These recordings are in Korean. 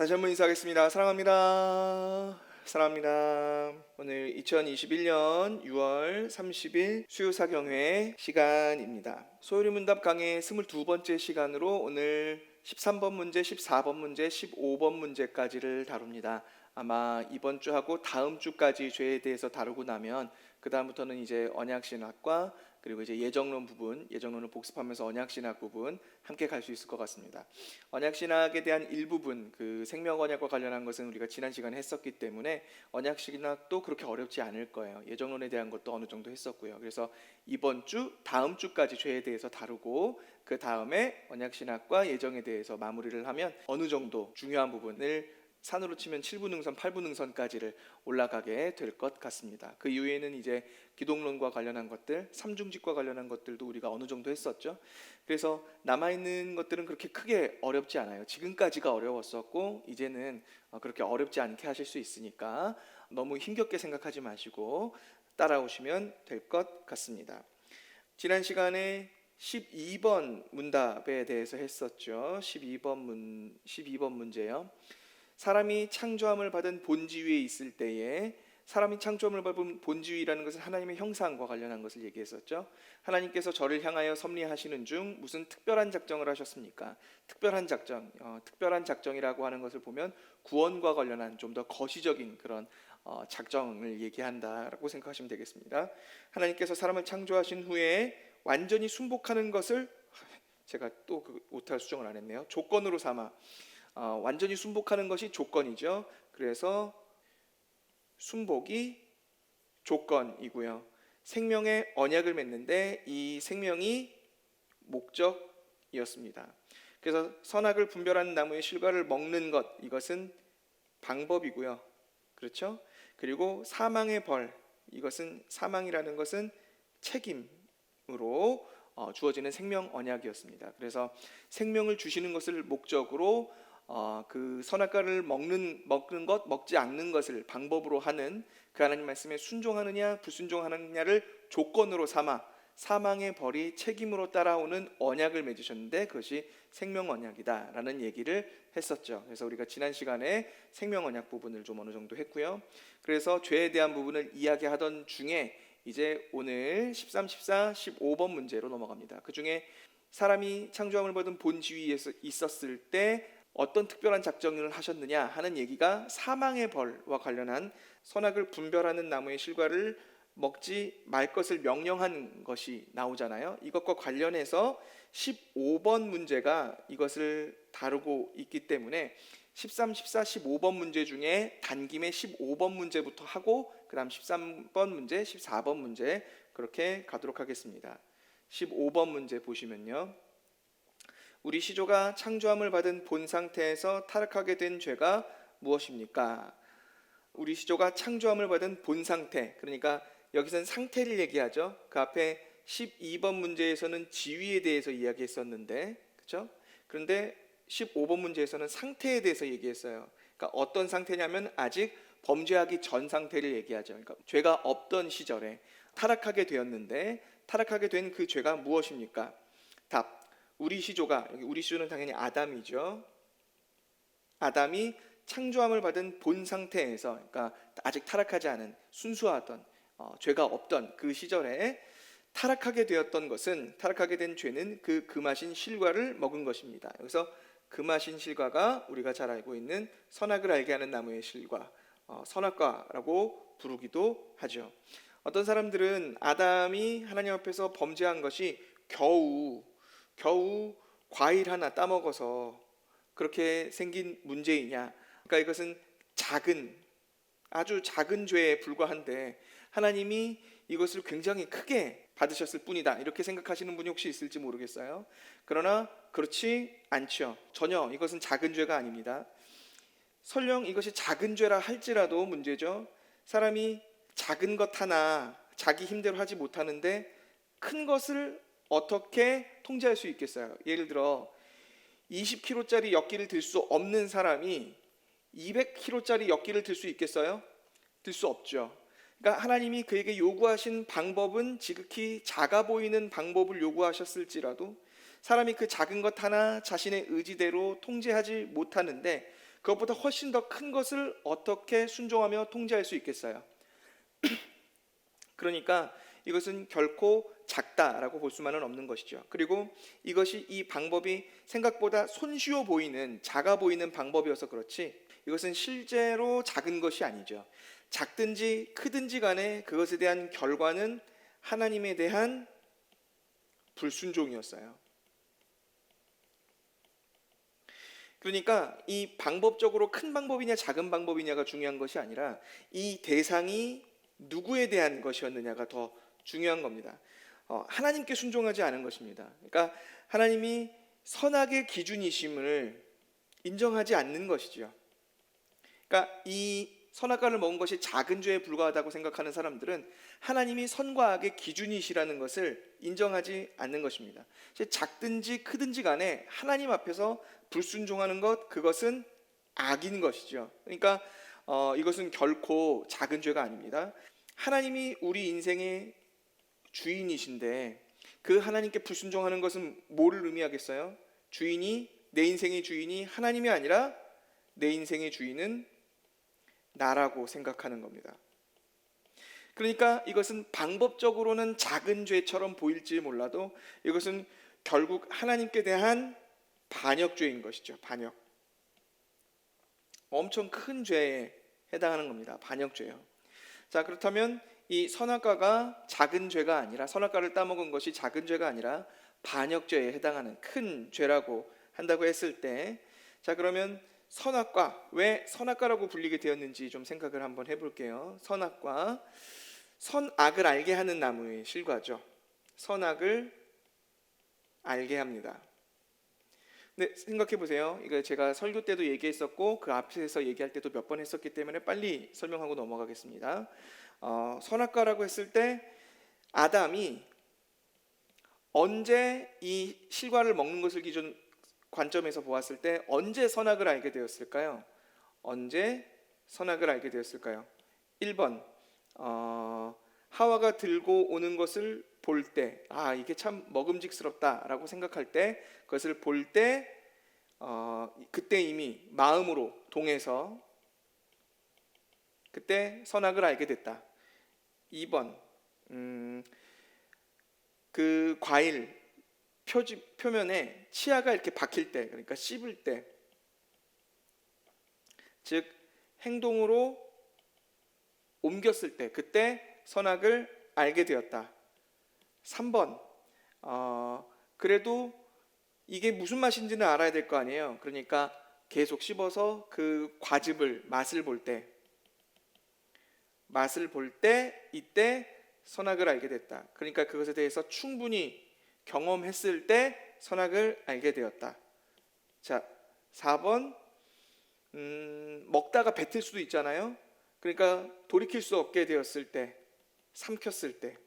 다시 한번 인사하겠습니다. 사랑합니다. 사랑합니다. 오늘 2021년 6월 30일 수요사경회 시간입니다. 소요리 문답 강의 22번째 시간으로 오늘 13번 문제, 14번 문제, 15번 문제까지를 다룹니다. 아마 이번 주하고 다음 주까지 죄에 대해서 다루고 나면 그 다음부터는 이제 언약신학과 그리고 이제 예정론 부분, 예정론을 복습하면서 언약신학 부분 함께 갈 수 있을 것 같습니다. 언약신학에 대한 일부분, 그 생명언약과 관련한 것은 우리가 지난 시간에 했었기 때문에 언약신학도 그렇게 어렵지 않을 거예요. 예정론에 대한 것도 어느 정도 했었고요. 그래서 이번 주, 다음 주까지 죄에 대해서 다루고 그 다음에 언약신학과 예정에 대해서 마무리를 하면 어느 정도 중요한 부분을 산으로 치면 7부능선, 8부능선까지를 올라가게 될 것 같습니다. 그 이후에는 이제 기독론과 관련한 것들, 삼중직과 관련한 것들도 우리가 어느 정도 했었죠. 그래서 남아있는 것들은 그렇게 크게 어렵지 않아요. 지금까지가 어려웠었고 이제는 그렇게 어렵지 않게 하실 수 있으니까 너무 힘겹게 생각하지 마시고 따라오시면 될 것 같습니다. 지난 시간에 12번 문답에 대해서 했었죠. 12번 문제요. 사람이 창조함을 받은 본지위에 있을 때에, 사람이 창조함을 받은 본지위라는 것은 하나님의 형상과 관련한 것을 얘기했었죠. 하나님께서 저를 향하여 섭리하시는 중 무슨 특별한 작정을 하셨습니까? 특별한 작정, 특별한 작정이라고 하는 것을 보면 구원과 관련한 좀 더 거시적인 그런 작정을 얘기한다라고 생각하시면 되겠습니다. 하나님께서 사람을 창조하신 후에 완전히 순복하는 것을, 제가 또 그 오탈 수정을 안 했네요. 조건으로 삼아, 완전히 순복하는 것이 조건이죠. 그래서 순복이 조건이고요. 생명의 언약을 맺는데 이 생명이 목적이었습니다. 그래서 선악을 분별하는 나무의 실과를 먹는 것, 이것은 방법이고요. 그렇죠? 그리고 사망의 벌, 이것은, 사망이라는 것은 책임으로 주어지는 생명 언약이었습니다. 그래서 생명을 주시는 것을 목적으로 그 선악과를 먹는 것, 먹지 않는 것을 방법으로 하는 그 하나님 말씀에 순종하느냐 불순종하느냐를 조건으로 삼아 사망의 벌이 책임으로 따라오는 언약을 맺으셨는데 그것이 생명 언약이다라는 얘기를 했었죠. 그래서 우리가 지난 시간에 생명 언약 부분을 좀 어느 정도 했고요. 그래서 죄에 대한 부분을 이야기하던 중에 이제 오늘 13, 14, 15번 문제로 넘어갑니다. 그 중에 사람이 창조함을 받은 본지위에 있었을 때 어떤 특별한 작정을 하셨느냐 하는 얘기가 사망의 벌과 관련한 선악을 분별하는 나무의 실과를 먹지 말 것을 명령한 것이 나오잖아요. 이것과 관련해서 15번 문제가 이것을 다루고 있기 때문에 13, 14, 15번 문제 중에 단김에 15번 문제부터 하고 그 다음 13번 문제, 14번 문제 그렇게 가도록 하겠습니다. 15번 문제 보시면요. 우리 시조가 창조함을 받은 본 상태에서 타락하게 된 죄가 무엇입니까? 우리 시조가 창조함을 받은 본 상태, 그러니까 여기서는 상태를 얘기하죠. 그 앞에 12번 문제에서는 지위에 대해서 이야기했었는데, 그렇죠? 그런데 15번 문제에서는 상태에 대해서 얘기했어요. 그러니까 어떤 상태냐면 아직 범죄하기 전 상태를 얘기하죠. 그러니까 죄가 없던 시절에 타락하게 되었는데 타락하게 된 그 죄가 무엇입니까? 답. 우리 시조가, 여기 우리 시조는 당연히 아담이죠. 아담이 창조함을 받은 본 상태에서, 그러니까 아직 타락하지 않은 순수하던 죄가 없던 그 시절에 타락하게 되었던 것은, 타락하게 된 죄는 그 금하신 실과를 먹은 것입니다. 여기서 금하신 실과가 우리가 잘 알고 있는 선악을 알게 하는 나무의 실과, 선악과라고 부르기도 하죠. 어떤 사람들은 아담이 하나님 앞에서 범죄한 것이 겨우 과일 하나 따먹어서 그렇게 생긴 문제이냐, 그러니까 이것은 아주 작은 죄에 불과한데 하나님이 이것을 굉장히 크게 받으셨을 뿐이다, 이렇게 생각하시는 분이 혹시 있을지 모르겠어요. 그러나 그렇지 않죠. 전혀 이것은 작은 죄가 아닙니다. 설령 이것이 작은 죄라 할지라도 문제죠. 사람이 작은 것 하나 자기 힘대로 하지 못하는데 큰 것을 어떻게 통제할 수 있겠어요? 예를 들어 20kg짜리 엿기를 들 수 없는 사람이 200kg짜리 엿기를 들 수 있겠어요? 들 수 없죠. 그러니까 하나님이 그에게 요구하신 방법은 지극히 작아 보이는 방법을 요구하셨을지라도 사람이 그 작은 것 하나 자신의 의지대로 통제하지 못하는데 그것보다 훨씬 더 큰 것을 어떻게 순종하며 통제할 수 있겠어요? 그러니까 이것은 결코 작다라고 볼 수만은 없는 것이죠. 그리고 이것이 이 방법이 생각보다 손쉬워 보이는, 작아 보이는 방법이어서 그렇지, 이것은 실제로 작은 것이 아니죠. 작든지 크든지 간에 그것에 대한 결과는 하나님에 대한 불순종이었어요. 그러니까 이 방법적으로 큰 방법이냐 작은 방법이냐가 중요한 것이 아니라 이 대상이 누구에 대한 것이었느냐가 더 중요한 겁니다. 하나님께 순종하지 않은 것입니다. 그러니까 하나님이 선악의 기준이심을 인정하지 않는 것이죠. 그러니까 이 선악과를 먹은 것이 작은 죄에 불과하다고 생각하는 사람들은 하나님이 선과 악의 기준이시라는 것을 인정하지 않는 것입니다. 작든지 크든지 간에 하나님 앞에서 불순종하는 것, 그것은 악인 것이죠. 그러니까 이것은 결코 작은 죄가 아닙니다. 하나님이 우리 인생의 주인이신데 그 하나님께 불순종하는 것은 뭐를 의미하겠어요? 내 인생의 주인이 하나님이 아니라 내 인생의 주인은 나라고 생각하는 겁니다. 그러니까 이것은 방법적으로는 작은 죄처럼 보일지 몰라도 이것은 결국 하나님께 대한 반역죄인 것이죠. 반역. 엄청 큰 죄에 해당하는 겁니다. 반역죄요. 자, 그렇다면 이 선악과가 작은 죄가 아니라, 선악과를 따먹은 것이 작은 죄가 아니라 반역죄에 해당하는 큰 죄라고 한다고 했을 때, 자, 그러면 선악과, 왜 선악과라고 불리게 되었는지 좀 생각을 한번 해볼게요. 선악과, 선악을 알게 하는 나무의 실과죠. 선악을 알게 합니다. 네, 생각해 보세요. 이거 제가 설교 때도 얘기했었고 그 앞에서 얘기할 때도 몇 번 했었기 때문에 빨리 설명하고 넘어가겠습니다. 선악과라고 했을 때 아담이 언제 이 실과를 먹는 것을 기준 관점에서 보았을 때 언제 선악을 알게 되었을까요? 언제 선악을 알게 되었을까요? 1번 하와가 들고 오는 것을 볼 때, 이게 참 먹음직스럽다라고 생각할 때, 그것을 볼 때 그때 이미 마음으로 동해서 그때 선악을 알게 됐다. 2번 그 과일 표면에 치아가 이렇게 박힐 때, 그러니까 씹을 때, 즉 행동으로 옮겼을 때, 그때 선악을 알게 되었다. 3번 그래도 이게 무슨 맛인지는 알아야 될 거 아니에요. 그러니까 계속 씹어서 그 과즙을, 맛을 볼 때 이때 선악을 알게 됐다. 그러니까 그것에 대해서 충분히 경험했을 때 선악을 알게 되었다. 자, 4번 먹다가 뱉을 수도 있잖아요. 그러니까 돌이킬 수 없게 되었을 때, 삼켰을 때,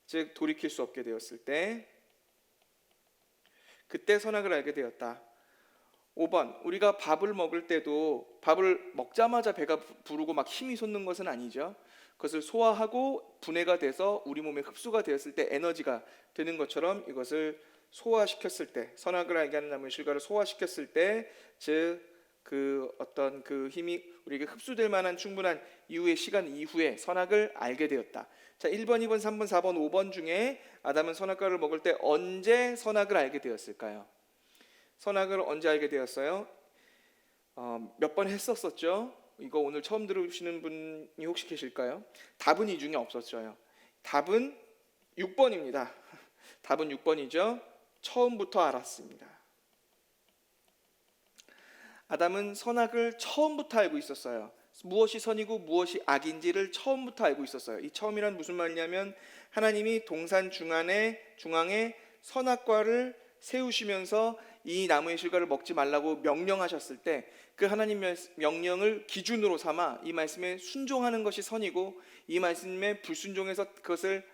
즉 돌이킬 수 없게 되었을 때, 그때 선악을 알게 되었다. 5번 우리가 밥을 먹을 때도 밥을 먹자마자 배가 부르고 막 힘이 솟는 것은 아니죠. 그것을 소화하고 분해가 돼서 우리 몸에 흡수가 되었을 때 에너지가 되는 것처럼 이것을 소화시켰을 때, 선악을 알게 하는 나무의 실과를 소화시켰을 때, 즉 그 어떤 그 힘이 우리에게 흡수될 만한 충분한 이후의 시간 이후에 선악을 알게 되었다. 자, 1번, 2번, 3번, 4번, 5번 중에 아담은 선악과를 먹을 때 언제 선악을 알게 되었을까요? 선악을 언제 알게 되었어요? 몇 번 했었었죠? 이거 오늘 처음 들으시는 분이 혹시 계실까요? 답은 이 중에 없었어요. 답은 6번입니다. 답은 6번이죠. 처음부터 알았습니다. 아담은 선악을 처음부터 알고 있었어요. 무엇이 선이고 무엇이 악인지를 처음부터 알고 있었어요. 이 처음이란 무슨 말이냐면 하나님이 동산 중앙에 선악과를 세우시면서 이 나무의 실과를 먹지 말라고 명령하셨을 때 그 하나님 명령을 기준으로 삼아 이 말씀에 순종하는 것이 선이고 이 말씀에 불순종해서 그것을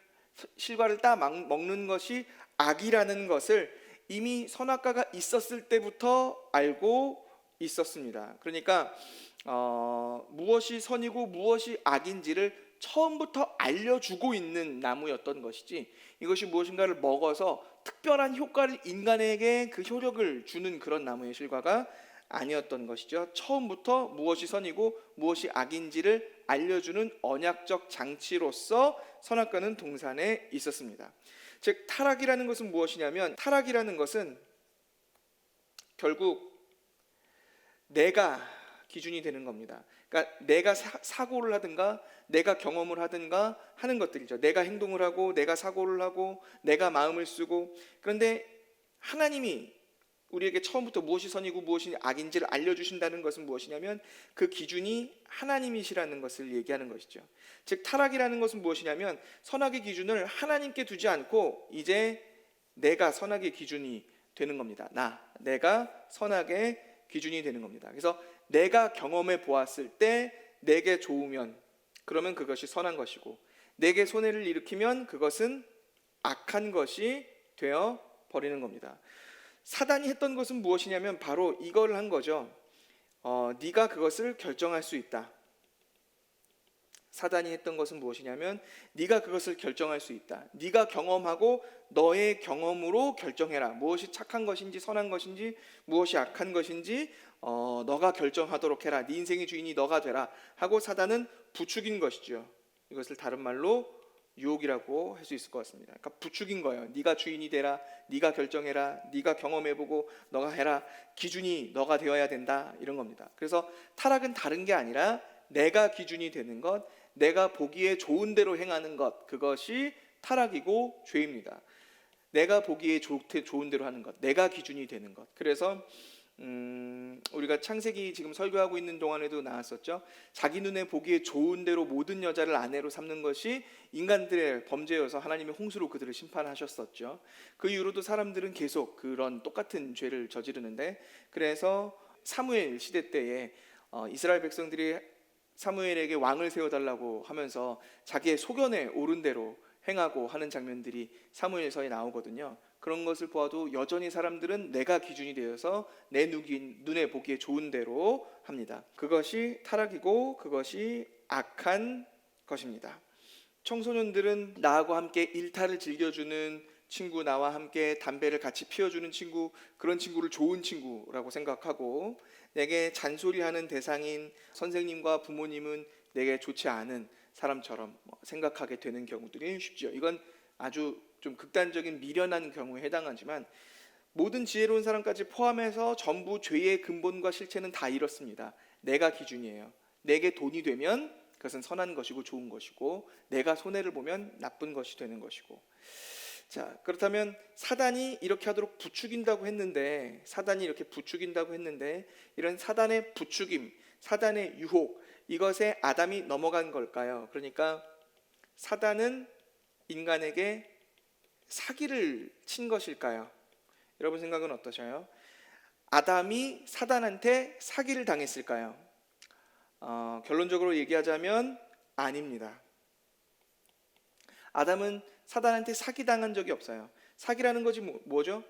실과를 따 먹는 것이 악이라는 것을 이미 선악과가 있었을 때부터 알고 있었습니다. 그러니까 무엇이 선이고 무엇이 악인지를 처음부터 알려주고 있는 나무였던 것이지, 이것이 무엇인가를 먹어서 특별한 효과를 인간에게 그 효력을 주는 그런 나무의 실과가 아니었던 것이죠. 처음부터 무엇이 선이고 무엇이 악인지를 알려주는 언약적 장치로서 선악과는 동산에 있었습니다. 즉 타락이라는 것은 무엇이냐면, 타락이라는 것은 결국 내가 기준이 되는 겁니다. 그러니까 내가 사고를 하든가 내가 경험을 하든가 하는 것들이죠. 내가 행동을 하고 내가 사고를 하고 내가 마음을 쓰고. 그런데 하나님이 우리에게 처음부터 무엇이 선이고 무엇이 악인지를 알려주신다는 것은 무엇이냐면 그 기준이 하나님이시라는 것을 얘기하는 것이죠. 즉 타락이라는 것은 무엇이냐면 선악의 기준을 하나님께 두지 않고 이제 내가 선악의 기준이 되는 겁니다. 내가 선악의 기준이 되는 겁니다. 그래서 내가 경험해 보았을 때 내게 좋으면 그러면 그것이 선한 것이고, 내게 손해를 일으키면 그것은 악한 것이 되어 버리는 겁니다. 사단이 했던 것은 무엇이냐면 바로 이걸 한 거죠. 네가 그것을 결정할 수 있다. 사단이 했던 것은 무엇이냐면 네가 그것을 결정할 수 있다. 네가 경험하고 너의 경험으로 결정해라. 무엇이 착한 것인지 선한 것인지 무엇이 악한 것인지 너가 결정하도록 해라. 네 인생의 주인이 너가 되라 하고 사단은 부추긴 것이죠. 이것을 다른 말로 유혹이라고 할 수 있을 것 같습니다. 그러니까 부추긴 거예요. 네가 주인이 되라, 네가 결정해라, 네가 경험해보고 너가 해라, 기준이 너가 되어야 된다, 이런 겁니다. 그래서 타락은 다른 게 아니라 내가 기준이 되는 것, 내가 보기에 좋은 대로 행하는 것, 그것이 타락이고 죄입니다. 내가 보기에 좋은 대로 하는 것, 내가 기준이 되는 것. 그래서 우리가 창세기 지금 설교하고 있는 동안에도 나왔었죠. 자기 눈에 보기에 좋은 대로 모든 여자를 아내로 삼는 것이 인간들의 범죄여서 하나님이 홍수로 그들을 심판하셨었죠. 그 이후로도 사람들은 계속 그런 똑같은 죄를 저지르는데, 그래서 사무엘 시대 때에 이스라엘 백성들이 사무엘에게 왕을 세워달라고 하면서 자기의 소견에 옳은 대로 행하고 하는 장면들이 사무엘서에 나오거든요. 그런 것을 보아도 여전히 사람들은 내가 기준이 되어서 내 눈에 보기에 좋은 대로 합니다. 그것이 타락이고 그것이 악한 것입니다. 청소년들은 나하고 함께 일탈을 즐겨주는 친구, 나와 함께 담배를 같이 피워주는 친구, 그런 친구를 좋은 친구라고 생각하고, 내게 잔소리하는 대상인 선생님과 부모님은 내게 좋지 않은 사람처럼 생각하게 되는 경우들이 쉽죠. 이건 아주 좀 극단적인 미련한 경우에 해당하지만 모든 지혜로운 사람까지 포함해서 전부 죄의 근본과 실체는 다 이렇습니다. 내가 기준이에요. 내게 돈이 되면 그것은 선한 것이고 좋은 것이고, 내가 손해를 보면 나쁜 것이 되는 것이고. 자, 그렇다면 사단이 이렇게 하도록 부추긴다고 했는데, 이런 사단의 부추김, 사단의 유혹, 이것에 아담이 넘어간 걸까요? 그러니까 사단은 인간에게 사기를 친 것일까요? 여러분 생각은 어떠셔요? 아담이 사단한테 사기를 당했을까요? 결론적으로 얘기하자면 아닙니다. 아담은 사단한테 사기당한 적이 없어요. 사기라는 것이 뭐죠?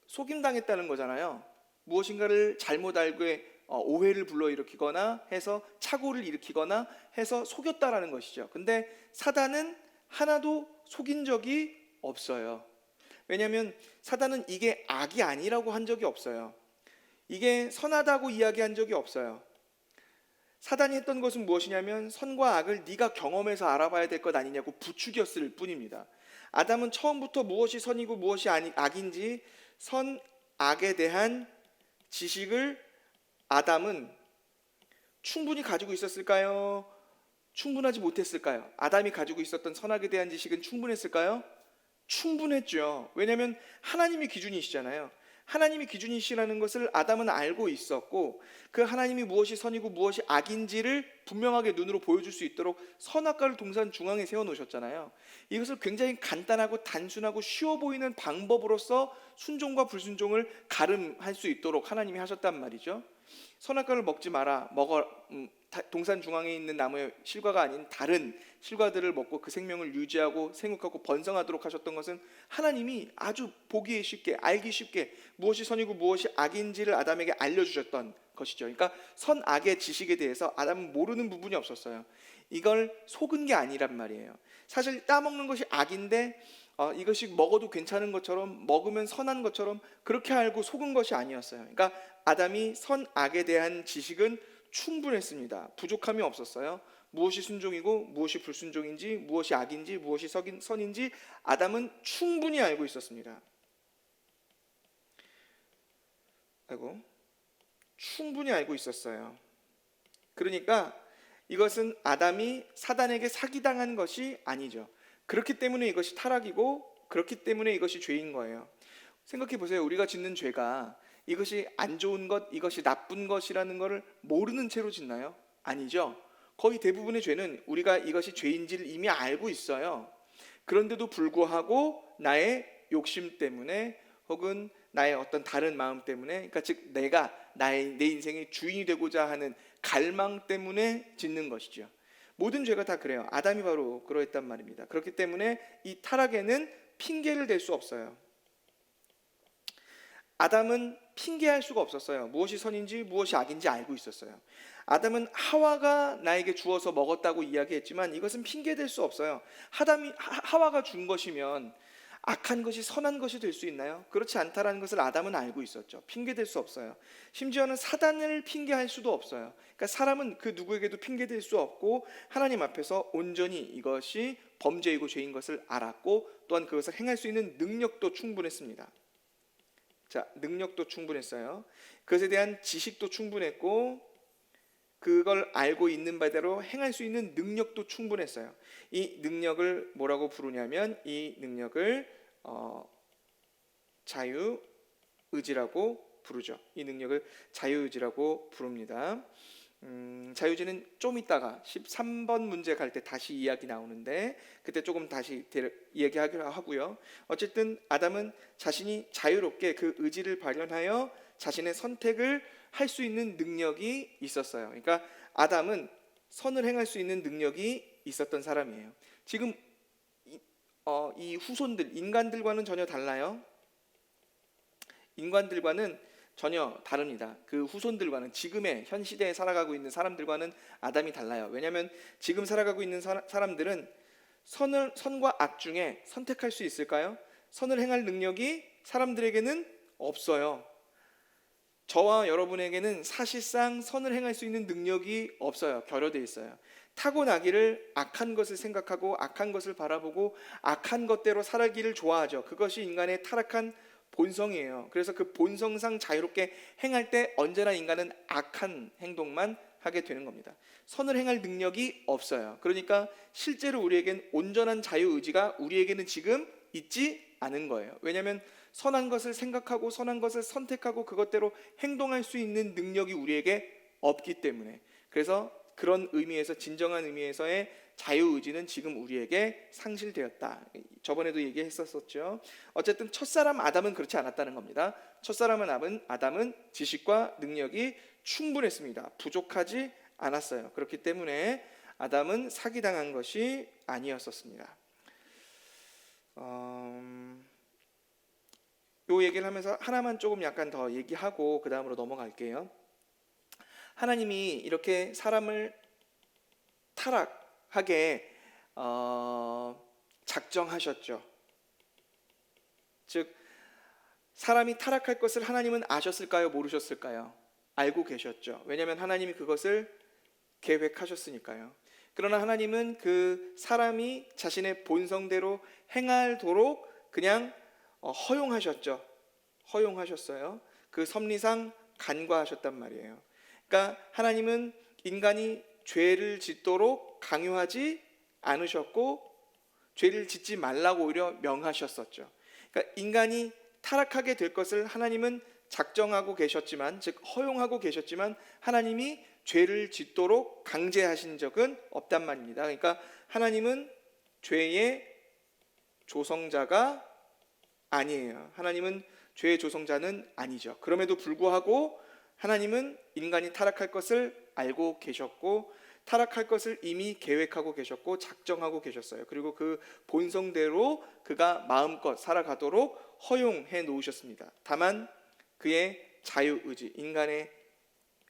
속임당했다는 거잖아요. 무엇인가를 잘못 알고 오해를 불러일으키거나 해서 착오를 일으키거나 해서 속였다라는 것이죠. 근데 사단은 하나도 속인 적이 없어요. 왜냐하면 사단은 이게 악이 아니라고 한 적이 없어요. 이게 선하다고 이야기한 적이 없어요. 사단이 했던 것은 무엇이냐면 선과 악을 네가 경험해서 알아봐야 될 것 아니냐고 부추겼을 뿐입니다. 아담은 처음부터 무엇이 선이고 무엇이 악인지 선, 악에 대한 지식을 아담은 충분히 가지고 있었을까요? 충분하지 못했을까요? 아담이 가지고 있었던 선악에 대한 지식은 충분했을까요? 충분했죠. 왜냐하면 하나님이 기준이시잖아요. 하나님이 기준이시라는 것을 아담은 알고 있었고, 그 하나님이 무엇이 선이고 무엇이 악인지를 분명하게 눈으로 보여줄 수 있도록 선악과를 동산 중앙에 세워놓으셨잖아요. 이것을 굉장히 간단하고 단순하고 쉬워 보이는 방법으로서 순종과 불순종을 가름할 수 있도록 하나님이 하셨단 말이죠. 선악과를 먹지 마라, 동산 중앙에 있는 나무의 실과가 아닌 다른 실과들을 먹고 그 생명을 유지하고 생육하고 번성하도록 하셨던 것은 하나님이 아주 보기 쉽게, 알기 쉽게 무엇이 선이고 무엇이 악인지를 아담에게 알려주셨던 것이죠. 그러니까 선악의 지식에 대해서 아담은 모르는 부분이 없었어요. 이걸 속은 게 아니란 말이에요. 사실 따먹는 것이 악인데 이것이 먹어도 괜찮은 것처럼, 먹으면 선한 것처럼 그렇게 알고 속은 것이 아니었어요. 그러니까 아담이 선악에 대한 지식은 충분했습니다. 부족함이 없었어요. 무엇이 순종이고 무엇이 불순종인지, 무엇이 악인지 무엇이 선인지 아담은 충분히 알고 있었습니다. 충분히 알고 있었어요. 그러니까 이것은 아담이 사단에게 사기당한 것이 아니죠. 그렇기 때문에 이것이 타락이고, 그렇기 때문에 이것이 죄인 거예요. 생각해 보세요. 우리가 짓는 죄가 이것이 안 좋은 것, 이것이 나쁜 것이라는 것을 모르는 채로 짓나요? 아니죠. 거의 대부분의 죄는 우리가 이것이 죄인지를 이미 알고 있어요. 그런데도 불구하고 나의 욕심 때문에, 혹은 나의 어떤 다른 마음 때문에, 그러니까 즉 내가 내 인생의 주인이 되고자 하는 갈망 때문에 짓는 것이죠. 모든 죄가 다 그래요. 아담이 바로 그러했단 말입니다. 그렇기 때문에 이 타락에는 핑계를 댈 수 없어요. 아담은 핑계할 수가 없었어요. 무엇이 선인지 무엇이 악인지 알고 있었어요. 아담은 하와가 나에게 주어서 먹었다고 이야기했지만 이것은 핑계될 수 없어요. 하와가 준 것이면 악한 것이 선한 것이 될 수 있나요? 그렇지 않다라는 것을 아담은 알고 있었죠. 핑계될 수 없어요. 심지어는 사단을 핑계할 수도 없어요. 그러니까 사람은 그 누구에게도 핑계될 수 없고, 하나님 앞에서 온전히 이것이 범죄이고 죄인 것을 알았고, 또한 그것을 행할 수 있는 능력도 충분했습니다. 자, 능력도 충분했어요. 그것에 대한 지식도 충분했고, 그걸 알고 있는 바대로 행할 수 있는 능력도 충분했어요. 이 능력을 뭐라고 부르냐면, 이 능력을 자유의지라고 부르죠. 이 능력을 자유의지라고 부릅니다. 자유의지는 좀 이따가 13번 문제 갈 때 다시 이야기 나오는데, 그때 조금 다시 이야기하기로 하고요. 어쨌든 아담은 자신이 자유롭게 그 의지를 발현하여 자신의 선택을 할 수 있는 능력이 있었어요. 그러니까 아담은 선을 행할 수 있는 능력이 있었던 사람이에요. 지금 이 후손들, 인간들과는 전혀 달라요. 인간들과는 전혀 다릅니다. 그 후손들과는, 지금의 현 시대에 살아가고 있는 사람들과는 아담이 달라요. 왜냐하면 지금 살아가고 있는 사람들은 선과 악 중에 선택할 수 있을까요? 선을 행할 능력이 사람들에게는 없어요. 저와 여러분에게는 사실상 선을 행할 수 있는 능력이 없어요. 결여되어 있어요. 타고나기를 악한 것을 생각하고 악한 것을 바라보고 악한 것대로 살기를 좋아하죠. 그것이 인간의 타락한 본성이에요. 그래서 그 본성상 자유롭게 행할 때 언제나 인간은 악한 행동만 하게 되는 겁니다. 선을 행할 능력이 없어요. 그러니까 실제로 우리에겐 온전한 자유의지가 우리에게는 지금 있지 않은 거예요. 왜냐하면 선한 것을 생각하고 선한 것을 선택하고 그것대로 행동할 수 있는 능력이 우리에게 없기 때문에, 그래서 그런 의미에서, 진정한 의미에서의 자유의지는 지금 우리에게 상실되었다. 저번에도 얘기했었죠. 어쨌든 첫사람 아담은 그렇지 않았다는 겁니다. 첫사람 아담은 지식과 능력이 충분했습니다. 부족하지 않았어요. 그렇기 때문에 아담은 사기당한 것이 아니었었습니다. 요 얘기를 하면서 하나만 조금 약간 더 얘기하고 그 다음으로 넘어갈게요. 하나님이 이렇게 사람을 타락하게 작정하셨죠. 즉 사람이 타락할 것을 하나님은 아셨을까요? 모르셨을까요? 알고 계셨죠. 왜냐하면 하나님이 그것을 계획하셨으니까요. 그러나 하나님은 그 사람이 자신의 본성대로 행하도록 그냥 허용하셨죠. 허용하셨어요. 그 섭리상 간과하셨단 말이에요. 그러니까 하나님은 인간이 죄를 짓도록 강요하지 않으셨고 죄를 짓지 말라고 오히려 명하셨었죠. 그러니까 인간이 타락하게 될 것을 하나님은 작정하고 계셨지만, 즉 허용하고 계셨지만 하나님이 죄를 짓도록 강제하신 적은 없단 말입니다. 그러니까 하나님은 죄의 조성자가 아니에요. 하나님은 죄의 조성자는 아니죠. 그럼에도 불구하고 하나님은 인간이 타락할 것을 알고 계셨고 타락할 것을 이미 계획하고 계셨고 작정하고 계셨어요. 그리고 그 본성대로 그가 마음껏 살아가도록 허용해 놓으셨습니다. 다만 그의 자유의지, 인간의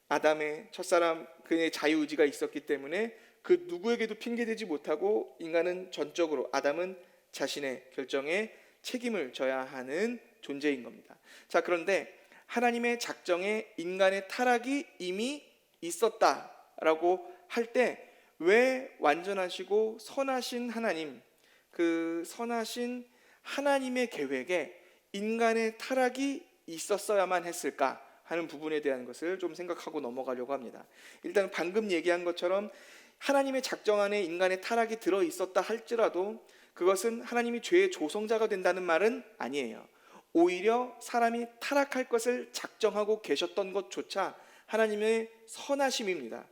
아담의 첫사람 그의 자유의지가 있었기 때문에 그 누구에게도 핑계대지 못하고 인간은 전적으로, 아담은 자신의 결정에 책임을 져야 하는 존재인 겁니다. 자, 그런데 하나님의 작정에 인간의 타락이 이미 있었다라고 할 때 왜 완전하시고 선하신 하나님, 그 선하신 하나님의 계획에 인간의 타락이 있었어야만 했을까 하는 부분에 대한 것을 좀 생각하고 넘어가려고 합니다. 일단 방금 얘기한 것처럼 하나님의 작정 안에 인간의 타락이 들어 있었다 할지라도 그것은 하나님이 죄의 조성자가 된다는 말은 아니에요. 오히려 사람이 타락할 것을 작정하고 계셨던 것조차 하나님의 선하심입니다.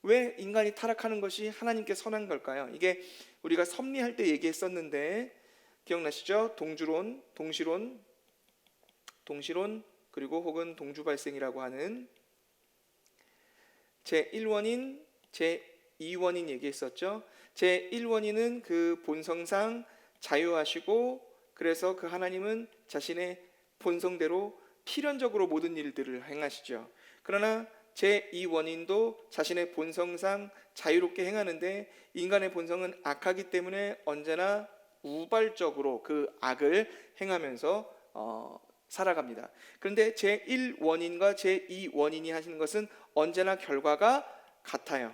왜 인간이 타락하는 것이 하나님께 선한 걸까요? 이게 우리가 섭리할 때 얘기했었는데 기억나시죠? 동주론, 동시론, 그리고 혹은 동주발생이라고 하는 제1원인, 제2원인 얘기했었죠. 제1원인은 그 본성상 자유하시고 그래서 그 하나님은 자신의 본성대로 필연적으로 모든 일들을 행하시죠. 그러나 제2원인도 자신의 본성상 자유롭게 행하는데 인간의 본성은 악하기 때문에 언제나 우발적으로 그 악을 행하면서 살아갑니다. 그런데 제1원인과 제2원인이 하시는 것은 언제나 결과가 같아요.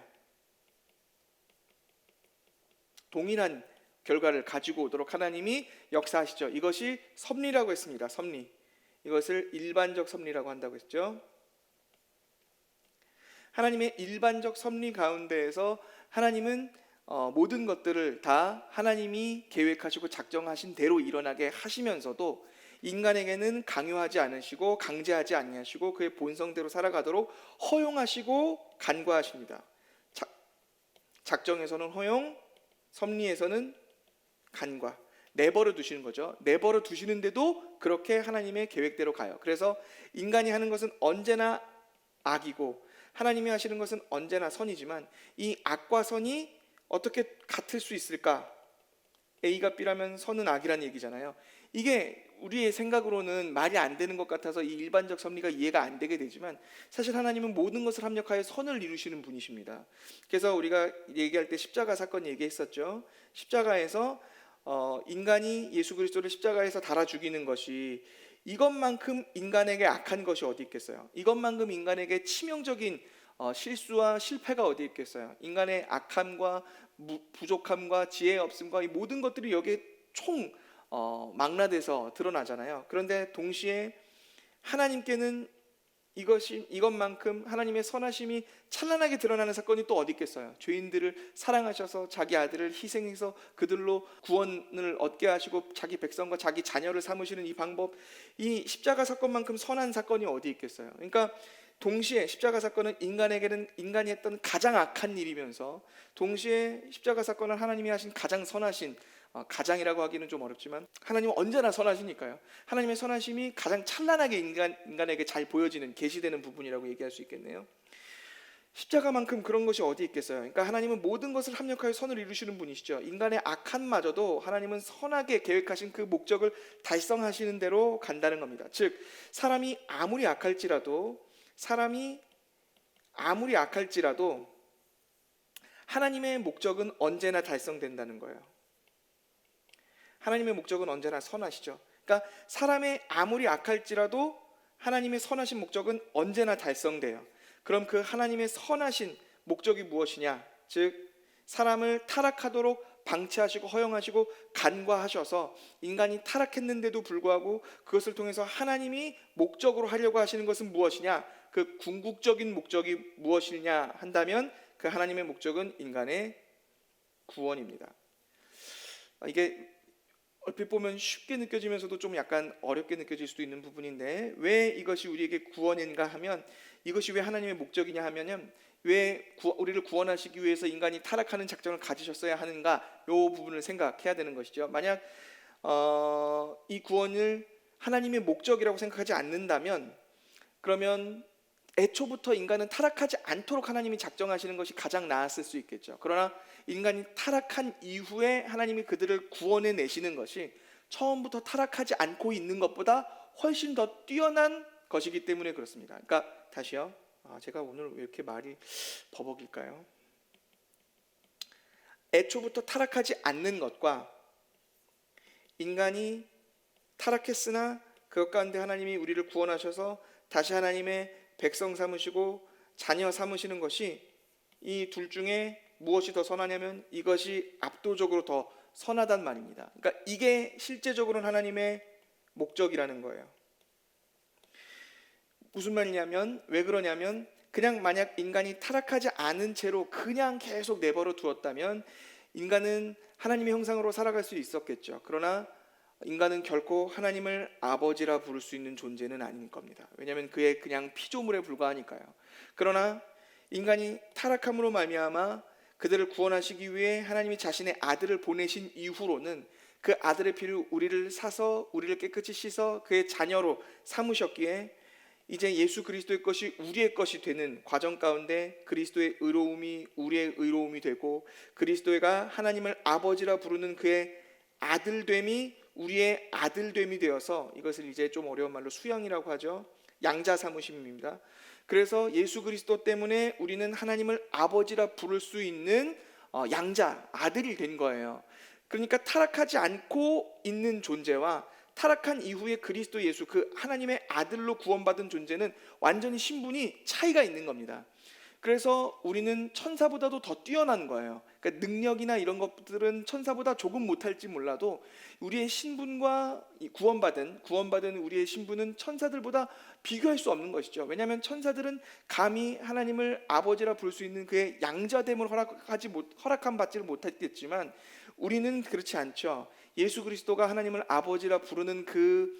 동일한 결과를 가지고 오도록 하나님이 역사하시죠. 이것이 섭리라고 했습니다. 섭리. 이것을 일반적 섭리라고 한다고 했죠. 하나님의 일반적 섭리 가운데에서 하나님은 모든 것들을 다 하나님이 계획하시고 작정하신 대로 일어나게 하시면서도 인간에게는 강요하지 않으시고 강제하지 아니하시고 그의 본성대로 살아가도록 허용하시고 간과하십니다. 작정에서는 허용, 섭리에서는 간과. 내버려 두시는 거죠. 내버려 두시는데도 그렇게 하나님의 계획대로 가요. 그래서 인간이 하는 것은 언제나 악이고 하나님이 하시는 것은 언제나 선이지만 이 악과 선이 어떻게 같을 수 있을까? A가 B라면 선은 악이란 얘기잖아요. 이게 우리의 생각으로는 말이 안 되는 것 같아서 이 일반적 섭리가 이해가 안 되게 되지만 사실 하나님은 모든 것을 합력하여 선을 이루시는 분이십니다. 그래서 우리가 얘기할 때 십자가 사건 얘기했었죠. 십자가에서 인간이 예수 그리스도를 십자가에서 달아 죽이는 것이 이것만큼 인간에게 악한 것이 어디 있겠어요? 이것만큼 인간에게 치명적인 실수와 실패가 어디 있겠어요? 인간의 악함과 부족함과 지혜 없음과 이 모든 것들이 여기에 총 망라돼서 드러나잖아요. 그런데 동시에 하나님께는 이것만큼 하나님의 선하심이 찬란하게 드러나는 사건이 또 어디 있겠어요? 죄인들을 사랑하셔서 자기 아들을 희생해서 그들로 구원을 얻게 하시고 자기 백성과 자기 자녀를 삼으시는 이 방법, 이 십자가 사건만큼 선한 사건이 어디 있겠어요? 그러니까 동시에 십자가 사건은 인간에게는 인간이 했던 가장 악한 일이면서 동시에 십자가 사건은 하나님이 하신 가장 선하신, 가장이라고 하기는 좀 어렵지만 하나님은 언제나 선하시니까요. 하나님의 선하심이 가장 찬란하게 인간에게 잘 보여지는, 계시되는 부분이라고 얘기할 수 있겠네요. 십자가만큼 그런 것이 어디 있겠어요? 그러니까 하나님은 모든 것을 합력하여 선을 이루시는 분이시죠. 인간의 악함마저도 하나님은 선하게 계획하신 그 목적을 달성하시는 대로 간다는 겁니다. 즉 사람이 아무리 악할지라도 하나님의 목적은 언제나 달성된다는 거예요. 하나님의 목적은 언제나 선하시죠. 그러니까 사람의 아무리 악할지라도 하나님의 선하신 목적은 언제나 달성돼요. 그럼 그 하나님의 선하신 목적이 무엇이냐? 즉 사람을 타락하도록 방치하시고 허용하시고 간과하셔서 인간이 타락했는데도 불구하고 그것을 통해서 하나님이 목적으로 하려고 하시는 것은 무엇이냐? 그 궁극적인 목적이 무엇이냐 한다면 그 하나님의 목적은 인간의 구원입니다. 이게 얼핏 보면 쉽게 느껴지면서도 좀 약간 어렵게 느껴질 수도 있는 부분인데 왜 이것이 우리에게 구원인가 하면 이것이 왜 하나님의 목적이냐 하면은 왜 우리를 구원하시기 위해서 인간이 타락하는 작정을 가지셨어야 하는가 이 부분을 생각해야 되는 것이죠. 만약 이 구원을 하나님의 목적이라고 생각하지 않는다면 그러면 애초부터 인간은 타락하지 않도록 하나님이 작정하시는 것이 가장 나았을 수 있겠죠. 그러나 인간이 타락한 이후에 하나님이 그들을 구원해 내시는 것이 처음부터 타락하지 않고 있는 것보다 훨씬 더 뛰어난 것이기 때문에 그렇습니다. 그러니까 다시요. 제가 오늘 왜 이렇게 말이 버벅일까요? 애초부터 타락하지 않는 것과 인간이 타락했으나 그것 가운데 하나님이 우리를 구원하셔서 다시 하나님의 백성 삼으시고 자녀 삼으시는 것이, 이 둘 중에 무엇이 더 선하냐면 이것이 압도적으로 더 선하단 말입니다. 그러니까 이게 실제적으로는 하나님의 목적이라는 거예요. 무슨 말이냐면, 왜 그러냐면, 그냥 만약 인간이 타락하지 않은 채로 그냥 계속 내버려 두었다면 인간은 하나님의 형상으로 살아갈 수 있었겠죠. 그러나 인간은 결코 하나님을 아버지라 부를 수 있는 존재는 아닌 겁니다. 왜냐하면 그의 그냥 피조물에 불과하니까요. 그러나 인간이 타락함으로 말미암아 그들을 구원하시기 위해 하나님이 자신의 아들을 보내신 이후로는 그 아들의 피로 우리를 사서 우리를 깨끗이 씻어 그의 자녀로 삼으셨기에 이제 예수 그리스도의 것이 우리의 것이 되는 과정 가운데 그리스도의 의로움이 우리의 의로움이 되고, 그리스도가 하나님을 아버지라 부르는 그의 아들됨이 우리의 아들됨이 되어서, 이것을 이제 좀 어려운 말로 수양이라고 하죠. 양자 삼으심입니다. 그래서 예수 그리스도 때문에 우리는 하나님을 아버지라 부를 수 있는 양자, 아들이 된 거예요. 그러니까 타락하지 않고 있는 존재와 타락한 이후에 그리스도 예수, 그 하나님의 아들로 구원받은 존재는 완전히 신분이 차이가 있는 겁니다. 그래서 우리는 천사보다도 더 뛰어난 거예요. 그러니까 능력이나 이런 것들은 천사보다 조금 못할지 몰라도 우리의 신분과 구원받은 우리의 신분은 천사들보다 비교할 수 없는 것이죠. 왜냐하면 천사들은 감히 하나님을 아버지라 부를 수 있는 그의 양자됨을 허락함 받지를 못했겠지만 우리는 그렇지 않죠. 예수 그리스도가 하나님을 아버지라 부르는 그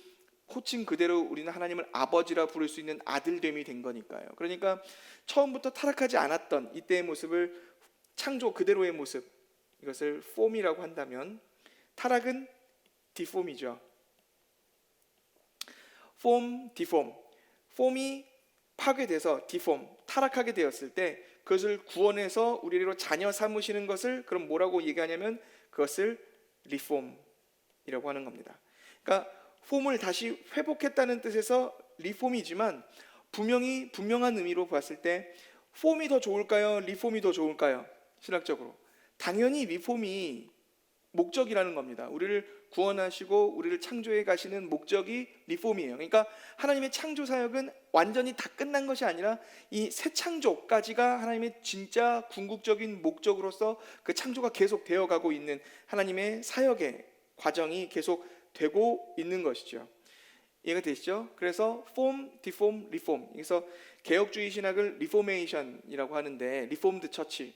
호칭 그대로 우리는 하나님을 아버지라 부를 수 있는 아들됨이 된 거니까요. 그러니까 처음부터 타락하지 않았던 이때의 모습을, 창조 그대로의 모습, 이것을 폼이라고 한다면, 타락은 디폼이죠. 폼, 디폼. 폼이 파괴돼서 디폼, 타락하게 되었을 때 그것을 구원해서 우리로 자녀 삼으시는 것을 그럼 뭐라고 얘기하냐면 그것을 리폼이라고 하는 겁니다. 그러니까 폼을 다시 회복했다는 뜻에서 리폼이지만 분명한 의미로 봤을 때 폼이 더 좋을까요? 리폼이 더 좋을까요? 신학적으로 당연히 리폼이 목적이라는 겁니다. 우리를 구원하시고 우리를 창조해 가시는 목적이 리폼이에요. 그러니까 하나님의 창조 사역은 완전히 다 끝난 것이 아니라 이 새 창조까지가 하나님의 진짜 궁극적인 목적으로서 그 창조가 계속 되어가고 있는 하나님의 사역의 과정이 계속 되고 있는 것이죠. 이해가 되시죠? 그래서 폼, 디폼, 리폼. 그래서 개혁주의 신학을 리포메이션이라고 하는데, 리폼드 처치,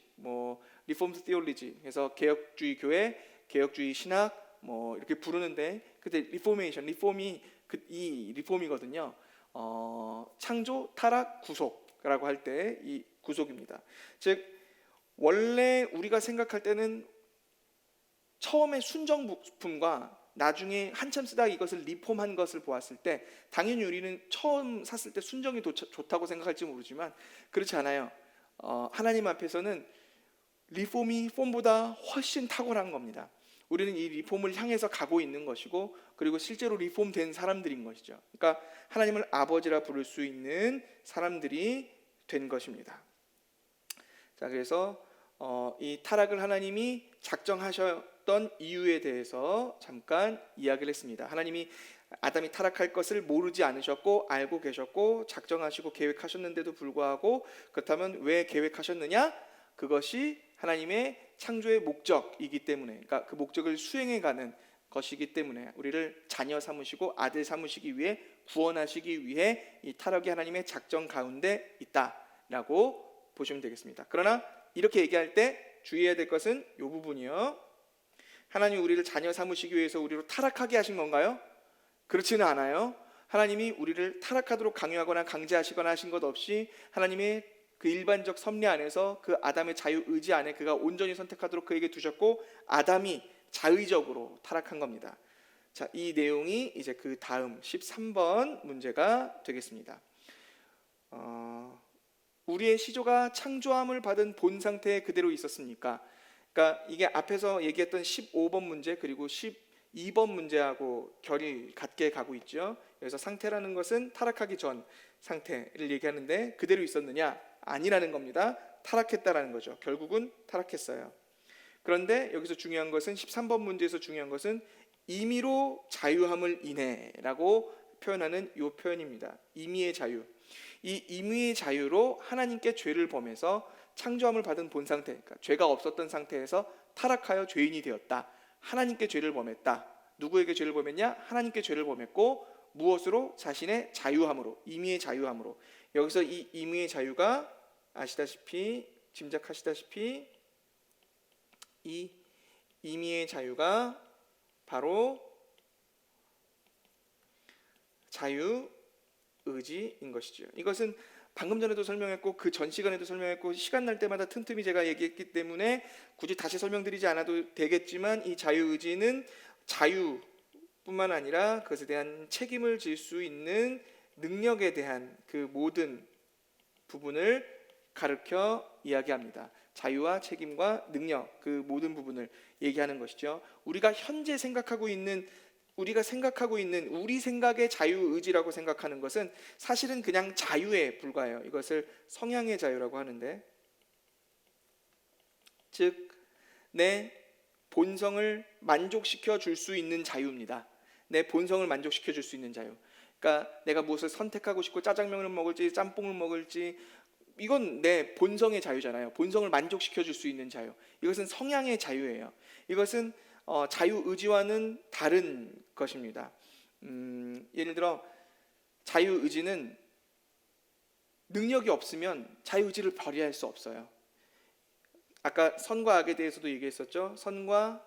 리폼드 티올리지, 그래서 개혁주의 교회, 개혁주의 신학 이렇게 부르는데, 그때 리폼이 이 리폼이거든요. 창조, 타락, 구속이라고 할 때 이 구속입니다. 즉 원래 우리가 생각할 때는 처음에 순정 부품과 나중에 한참 쓰다 이것을 리폼한 것을 보았을 때 당연히 우리는 처음 샀을 때 순정이 좋다고 생각할지 모르지만 그렇지 않아요. 하나님 앞에서는 리폼이 폼보다 훨씬 탁월한 겁니다. 우리는 이 리폼을 향해서 가고 있는 것이고, 그리고 실제로 리폼된 사람들인 것이죠. 그러니까 하나님을 아버지라 부를 수 있는 사람들이 된 것입니다. 자, 그래서 이 타락을 하나님이 작정하셨던 이유에 대해서 잠깐 이야기를 했습니다. 하나님이 아담이 타락할 것을 모르지 않으셨고 알고 계셨고 작정하시고 계획하셨는데도 불구하고, 그렇다면 왜 계획하셨느냐? 그것이 하나님의 창조의 목적이기 때문에, 그러니까 그 목적을 수행해가는 것이기 때문에 우리를 자녀 삼으시고 아들 삼으시기 위해, 구원하시기 위해 이 타락이 하나님의 작정 가운데 있다라고 보시면 되겠습니다. 그러나 이렇게 얘기할 때 주의해야 될 것은 이 부분이요. 하나님이 우리를 자녀 삼으시기 위해서 우리로 타락하게 하신 건가요? 그렇지는 않아요. 하나님이 우리를 타락하도록 강요하거나 강제하시거나 하신 것 없이 하나님의 그 일반적 섭리 안에서 그 아담의 자유 의지 안에 그가 온전히 선택하도록 그에게 두셨고, 아담이 자의적으로 타락한 겁니다. 자, 이 내용이 이제 그 다음 13번 문제가 되겠습니다. 우리의 시조가 창조함을 받은 본 상태에 그대로 있었습니까? 그러니까 이게 앞에서 얘기했던 15번 문제 그리고 12번 문제하고 결이 같게 가고 있죠. 그래서 상태라는 것은 타락하기 전 상태를 얘기하는데 그대로 있었느냐? 아니라는 겁니다. 타락했다라는 거죠. 결국은 타락했어요. 그런데 여기서 중요한 것은 13번 문제에서 중요한 것은 임의로 자유함을 인해라고 표현하는 이 표현입니다. 임의의 자유. 이 임의의 자유로 하나님께 죄를 범해서 창조함을 받은 본 상태, 그러니까 죄가 없었던 상태에서 타락하여 죄인이 되었다. 하나님께 죄를 범했다. 누구에게 죄를 범했냐? 하나님께 죄를 범했고 무엇으로? 자신의 자유함으로, 임의의 자유함으로. 여기서 이 임의의 자유가 아시다시피, 짐작하시다시피 이 임의의 자유가 바로 자유의지인 것이죠. 이것은 방금 전에도 설명했고 그 전 시간에도 설명했고 시간 날 때마다 틈틈이 제가 얘기했기 때문에 굳이 다시 설명드리지 않아도 되겠지만, 이 자유의지는 자유뿐만 아니라 그것에 대한 책임을 질 수 있는 능력에 대한 그 모든 부분을 가르쳐 이야기합니다. 자유와 책임과 능력, 그 모든 부분을 얘기하는 것이죠. 우리가 현재 생각하고 있는 우리 생각의 자유의지라고 생각하는 것은 사실은 그냥 자유에 불과해요. 이것을 성향의 자유라고 하는데, 즉 내 본성을 만족시켜 줄 수 있는 자유입니다. 내 본성을 만족시켜 줄 수 있는 자유. 그러니까 내가 무엇을 선택하고 싶고 짜장면을 먹을지 짬뽕을 먹을지, 이건 내 본성의 자유잖아요. 본성을 만족시켜 줄 수 있는 자유. 이것은 성향의 자유예요. 이것은 자유의지와는 다른 것입니다. 예를 들어 자유의지는 능력이 없으면 자유의지를 발휘할 수 없어요. 아까 선과 악에 대해서도 얘기했었죠. 선과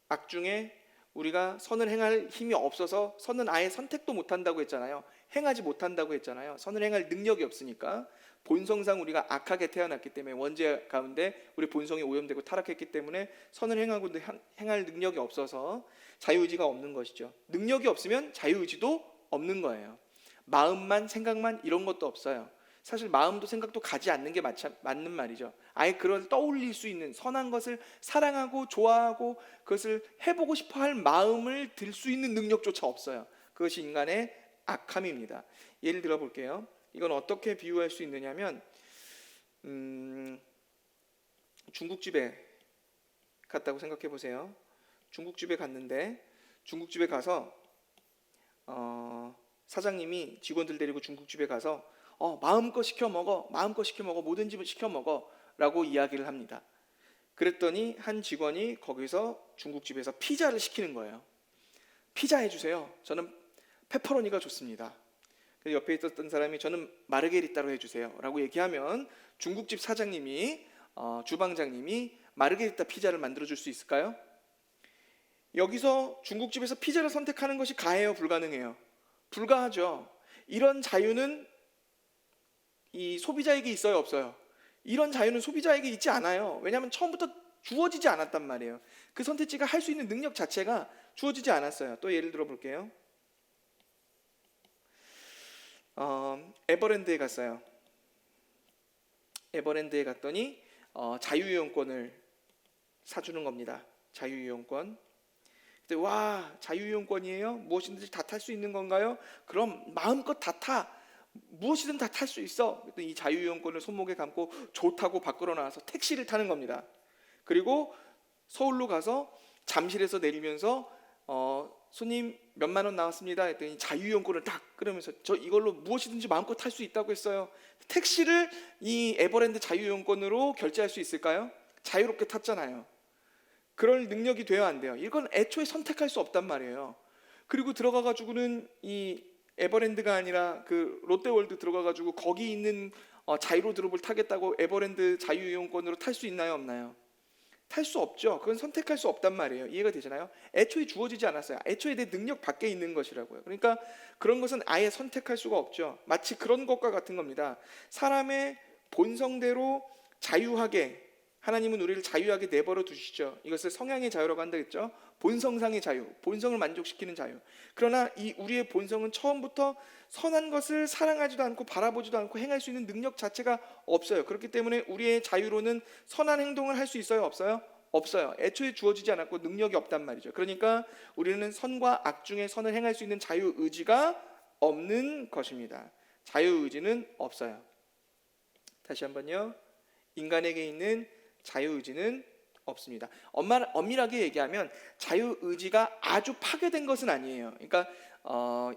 악 중에 우리가 선을 행할 힘이 없어서 선은 아예 선택도 못한다고 했잖아요. 행하지 못한다고 했잖아요. 선을 행할 능력이 없으니까. 본성상 우리가 악하게 태어났기 때문에, 원죄 가운데 우리 본성이 오염되고 타락했기 때문에 선을 행할 능력이 없어서 자유의지가 없는 것이죠. 능력이 없으면 자유의지도 없는 거예요. 마음만, 생각만, 이런 것도 없어요. 사실 마음도 생각도 가지 않는 게 맞는 말이죠. 아예 그걸 떠올릴 수 있는, 선한 것을 사랑하고 좋아하고 그것을 해보고 싶어 할 마음을 들 수 있는 능력조차 없어요. 그것이 인간의 악함입니다. 예를 들어 볼게요. 이건 어떻게 비유할 수 있느냐면, 중국집에 갔다고 생각해 보세요. 중국집에 갔는데, 중국집에 가서 사장님이 직원들 데리고 중국집에 가서 마음껏 시켜 먹어, 뭐든지 시켜 먹어 라고 이야기를 합니다. 그랬더니 한 직원이 거기서 중국집에서 피자를 시키는 거예요. 피자 해주세요. 저는 페퍼로니가 좋습니다. 옆에 있었던 사람이 저는 마르게리따로 해주세요 라고 얘기하면, 중국집 사장님이, 주방장님이 마르게리따 피자를 만들어줄 수 있을까요? 여기서 중국집에서 피자를 선택하는 것이 가해요, 불가능해요? 불가하죠. 이런 자유는 이 소비자에게 있어요, 없어요? 이런 자유는 소비자에게 있지 않아요. 왜냐하면 처음부터 주어지지 않았단 말이에요. 그 선택지가 할 수 있는 능력 자체가 주어지지 않았어요. 또 예를 들어 볼게요. 에버랜드에 갔어요. 에버랜드에 갔더니 자유이용권을 사주는 겁니다. 자유이용권. 그때 와, 자유이용권이에요? 무엇이든지 다 탈 수 있는 건가요? 그럼 마음껏 다 타. 무엇이든 다 탈 수 있어. 이 자유이용권을 손목에 감고 좋다고 밖으로 나와서 택시를 타는 겁니다. 그리고 서울로 가서 잠실에서 내리면서 손님 몇만 원 나왔습니다 했더니 자유이용권을 딱 끊으면서 저 이걸로 무엇이든지 마음껏 탈 수 있다고 했어요. 택시를 이 에버랜드 자유이용권으로 결제할 수 있을까요? 자유롭게 탔잖아요. 그럴 능력이 돼야 안 돼요. 이건 애초에 선택할 수 없단 말이에요. 그리고 들어가가지고는 이 에버랜드가 아니라 그 롯데월드 들어가가지고 거기 있는 자유로드롭을 타겠다고 에버랜드 자유이용권으로 탈 수 있나요, 없나요? 탈 수 없죠. 그건 선택할 수 없단 말이에요. 이해가 되시나요? 애초에 주어지지 않았어요. 애초에 내 능력 밖에 있는 것이라고요. 그러니까 그런 것은 아예 선택할 수가 없죠. 마치 그런 것과 같은 겁니다. 사람의 본성대로 자유하게, 하나님은 우리를 자유하게 내버려 두시죠. 이것을 성향의 자유라고 한다 했죠. 본성상의 자유, 본성을 만족시키는 자유. 그러나 이 우리의 본성은 처음부터 선한 것을 사랑하지도 않고 바라보지도 않고 행할 수 있는 능력 자체가 없어요. 그렇기 때문에 우리의 자유로는 선한 행동을 할 수 있어요, 없어요? 없어요. 애초에 주어지지 않았고 능력이 없단 말이죠. 그러니까 우리는 선과 악 중에 선을 행할 수 있는 자유의지가 없는 것입니다. 자유의지는 없어요. 다시 한번요. 인간에게 있는 자유의지는 없습니다. 엄밀하게 얘기하면 자유의지가 아주 파괴된 것은 아니에요. 그러니까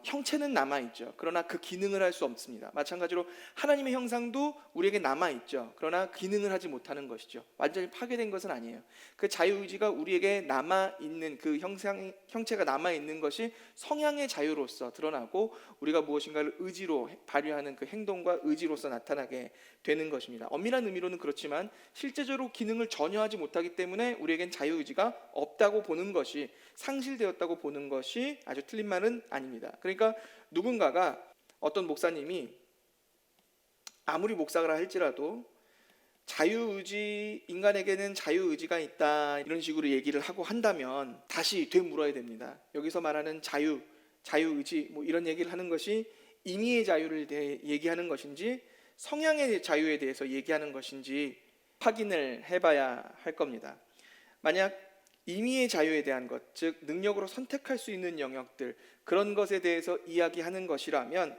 형체는 남아있죠. 그러나 그 기능을 할 수 없습니다. 마찬가지로 하나님의 형상도 우리에게 남아있죠. 그러나 기능을 하지 못하는 것이죠. 완전히 파괴된 것은 아니에요. 그 자유의지가 우리에게 남아있는 그 형체가 남아있는 것이 성향의 자유로서 드러나고 우리가 무엇인가를 의지로 발휘하는 그 행동과 의지로서 나타나게 되는 것입니다. 엄밀한 의미로는 그렇지만 실제적으로 기능을 전혀 하지 못하기 때문에 우리에겐 자유의지가 없다고 보는 것이, 상실되었다고 보는 것이 아주 틀린 말은 아닙니다. 그러니까 누군가가, 어떤 목사님이 아무리 목사라 할지라도 인간에게는 자유의지가 있다 이런 식으로 얘기를 하고 한다면 다시 되물어야 됩니다. 여기서 말하는 자유의지 이런 얘기를 하는 것이 임의의 자유를 얘기하는 것인지 성향의 자유에 대해서 얘기하는 것인지 확인을 해봐야 할 겁니다. 만약 임의의 자유에 대한 것, 즉 능력으로 선택할 수 있는 영역들, 그런 것에 대해서 이야기하는 것이라면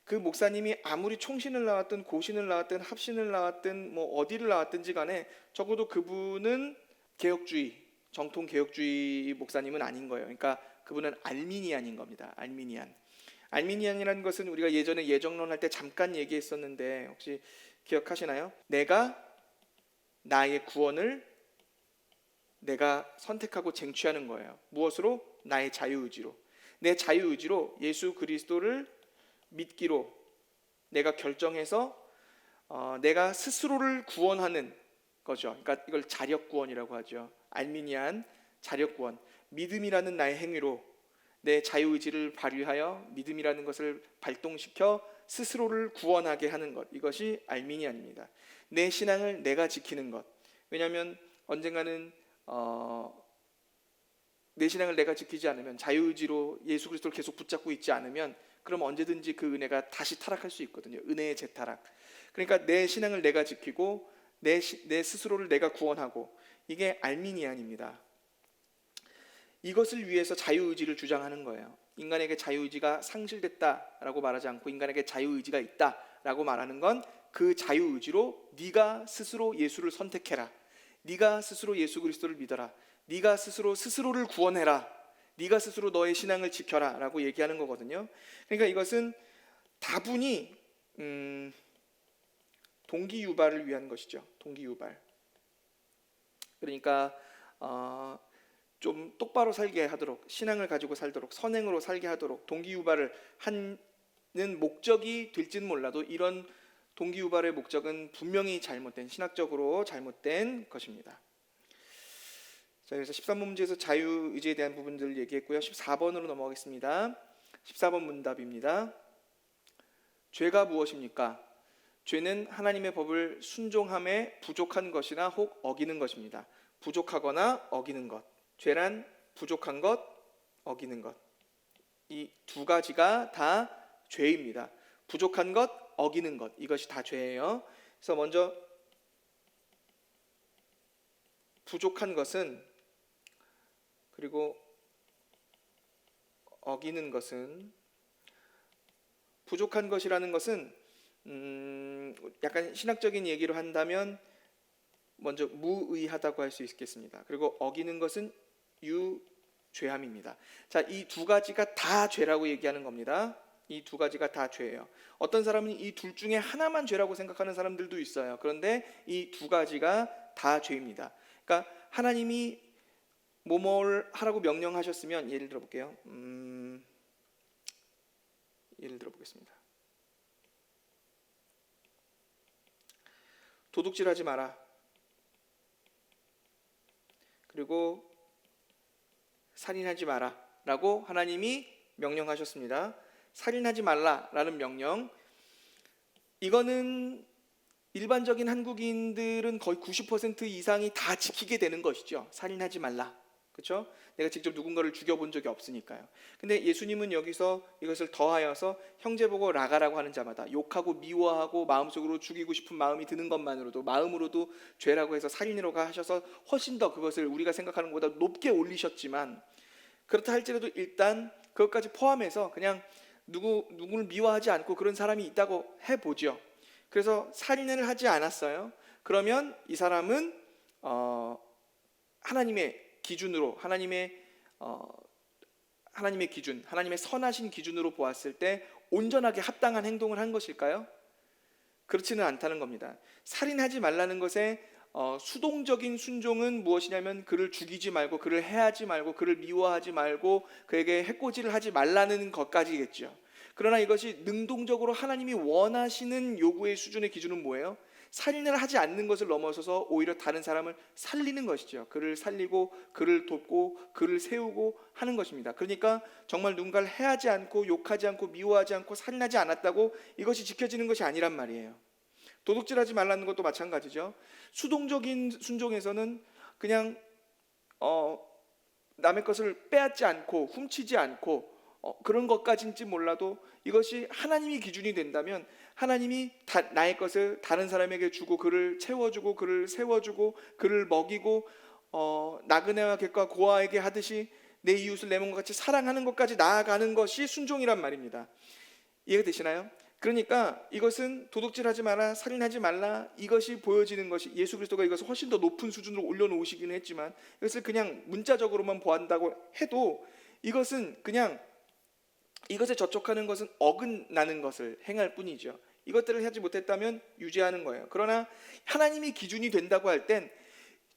그 목사님이 아무리 총신을 나왔든 고신을 나왔든 합신을 나왔든 어디를 나왔든지 간에 적어도 그분은 개혁주의, 정통 개혁주의 목사님은 아닌 거예요. 그러니까 그분은 알미니안인 겁니다. 알미니안이라는 것은 우리가 예전에 예정론 할 때 잠깐 얘기했었는데 혹시 기억하시나요? 내가 나의 구원을 내가 선택하고 쟁취하는 거예요. 무엇으로? 나의 자유의지로. 내 자유의지로 예수 그리스도를 믿기로 내가 결정해서 내가 스스로를 구원하는 거죠. 그러니까 이걸 자력구원이라고 하죠. 알미니안 자력구원. 믿음이라는 나의 행위로 내 자유의지를 발휘하여 믿음이라는 것을 발동시켜 스스로를 구원하게 하는 것, 이것이 알미니안입니다. 내 신앙을 내가 지키는 것. 왜냐하면 언젠가는 내 신앙을 내가 지키지 않으면, 자유의지로 예수 그리스도를 계속 붙잡고 있지 않으면, 그럼 언제든지 그 은혜가 다시 타락할 수 있거든요. 은혜의 재타락. 그러니까 내 신앙을 내가 지키고 내 스스로를 내가 구원하고, 이게 알미니안입니다. 이것을 위해서 자유의지를 주장하는 거예요. 인간에게 자유의지가 상실됐다라고 말하지 않고 인간에게 자유의지가 있다라고 말하는 건 그 자유의지로 네가 스스로 예수를 선택해라, 네가 스스로 예수 그리스도를 믿어라, 네가 스스로를 구원해라, 네가 스스로 너의 신앙을 지켜라 라고 얘기하는 거거든요. 그러니까 이것은 다분히 동기유발을 위한 것이죠. 동기유발. 그러니까 좀 똑바로 살게 하도록, 신앙을 가지고 살도록, 선행으로 살게 하도록 동기유발을 하는 목적이 될지는 몰라도 이런 동기유발의 목적은 분명히 신학적으로 잘못된 것입니다. 자, 그래서 13번 문제에서 자유의지에 대한 부분들을 얘기했고요. 14번으로 넘어가겠습니다. 14번 문답입니다. 죄가 무엇입니까? 죄는 하나님의 법을 순종함에 부족한 것이나 혹 어기는 것입니다. 부족하거나 어기는 것. 죄란 부족한 것, 어기는 것. 이 두 가지가 다 죄입니다. 부족한 것, 어기는 것, 이것이 다 죄예요. 그래서 먼저 부족한 것은, 그리고 어기는 것은, 부족한 것이라는 것은 약간 신학적인 얘기로 한다면 먼저 무의하다고 할 수 있겠습니다. 그리고 어기는 것은 유죄함입니다. 자, 이 두 가지가 다 죄라고 얘기하는 겁니다. 이 두 가지가 다 죄예요. 어떤 사람은 이 둘 중에 하나만 죄라고 생각하는 사람들도 있어요. 그런데 이 두 가지가 다 죄입니다. 그러니까 하나님이 뭐뭘 하라고 명령하셨으면, 예를 들어볼게요. 예를 들어보겠습니다. 도둑질하지 마라. 그리고 살인하지 마라 라고 하나님이 명령하셨습니다. 살인하지 말라라는 명령, 이거는 일반적인 한국인들은 거의 90% 이상이 다 지키게 되는 것이죠. 살인하지 말라. 그렇죠? 내가 직접 누군가를 죽여본 적이 없으니까요. 근데 예수님은 여기서 이것을 더하여서 형제 보고 라가라고 하는 자마다 욕하고 미워하고 마음속으로 죽이고 싶은 마음이 드는 것만으로도, 마음으로도 죄라고 해서 살인으로 하셔서 훨씬 더 그것을 우리가 생각하는 것보다 높게 올리셨지만, 그렇다 할지라도 일단 그것까지 포함해서 그냥 누구를 미워하지 않고 그런 사람이 있다고 해보죠. 그래서 살인을 하지 않았어요. 그러면 이 사람은 하나님의 기준으로 하나님의 기준, 하나님의 선하신 기준으로 보았을 때 온전하게 합당한 행동을 한 것일까요? 그렇지는 않다는 겁니다. 살인하지 말라는 것에 수동적인 순종은 무엇이냐면 그를 죽이지 말고, 그를 해하지 말고, 그를 미워하지 말고, 그에게 해코지를 하지 말라는 것까지겠죠. 그러나 이것이 능동적으로 하나님이 원하시는 요구의 수준의 기준은 뭐예요? 살인을 하지 않는 것을 넘어서서 오히려 다른 사람을 살리는 것이죠. 그를 살리고, 그를 돕고, 그를 세우고 하는 것입니다. 그러니까 정말 누군가를 해하지 않고, 욕하지 않고, 미워하지 않고, 살인하지 않았다고 이것이 지켜지는 것이 아니란 말이에요. 도둑질하지 말라는 것도 마찬가지죠. 수동적인 순종에서는 그냥 남의 것을 빼앗지 않고, 훔치지 않고, 그런 것까지인지 몰라도 이것이 하나님이 기준이 된다면 하나님이 나의 것을 다른 사람에게 주고, 그를 채워주고, 그를 세워주고, 그를 먹이고, 나그네와 객과 고아에게 하듯이 내 이웃을 내 몸과 같이 사랑하는 것까지 나아가는 것이 순종이란 말입니다. 이해가 되시나요? 그러니까 이것은 도둑질하지 마라, 살인하지 말라, 이것이 보여지는 것이, 예수 그리스도가 이것을 훨씬 더 높은 수준으로 올려놓으시기는 했지만 이것을 그냥 문자적으로만 보한다고 해도 이것은 그냥 이것에 저촉하는 것은 어긋나는 것을 행할 뿐이죠. 이것들을 하지 못했다면 유죄하는 거예요. 그러나 하나님이 기준이 된다고 할 땐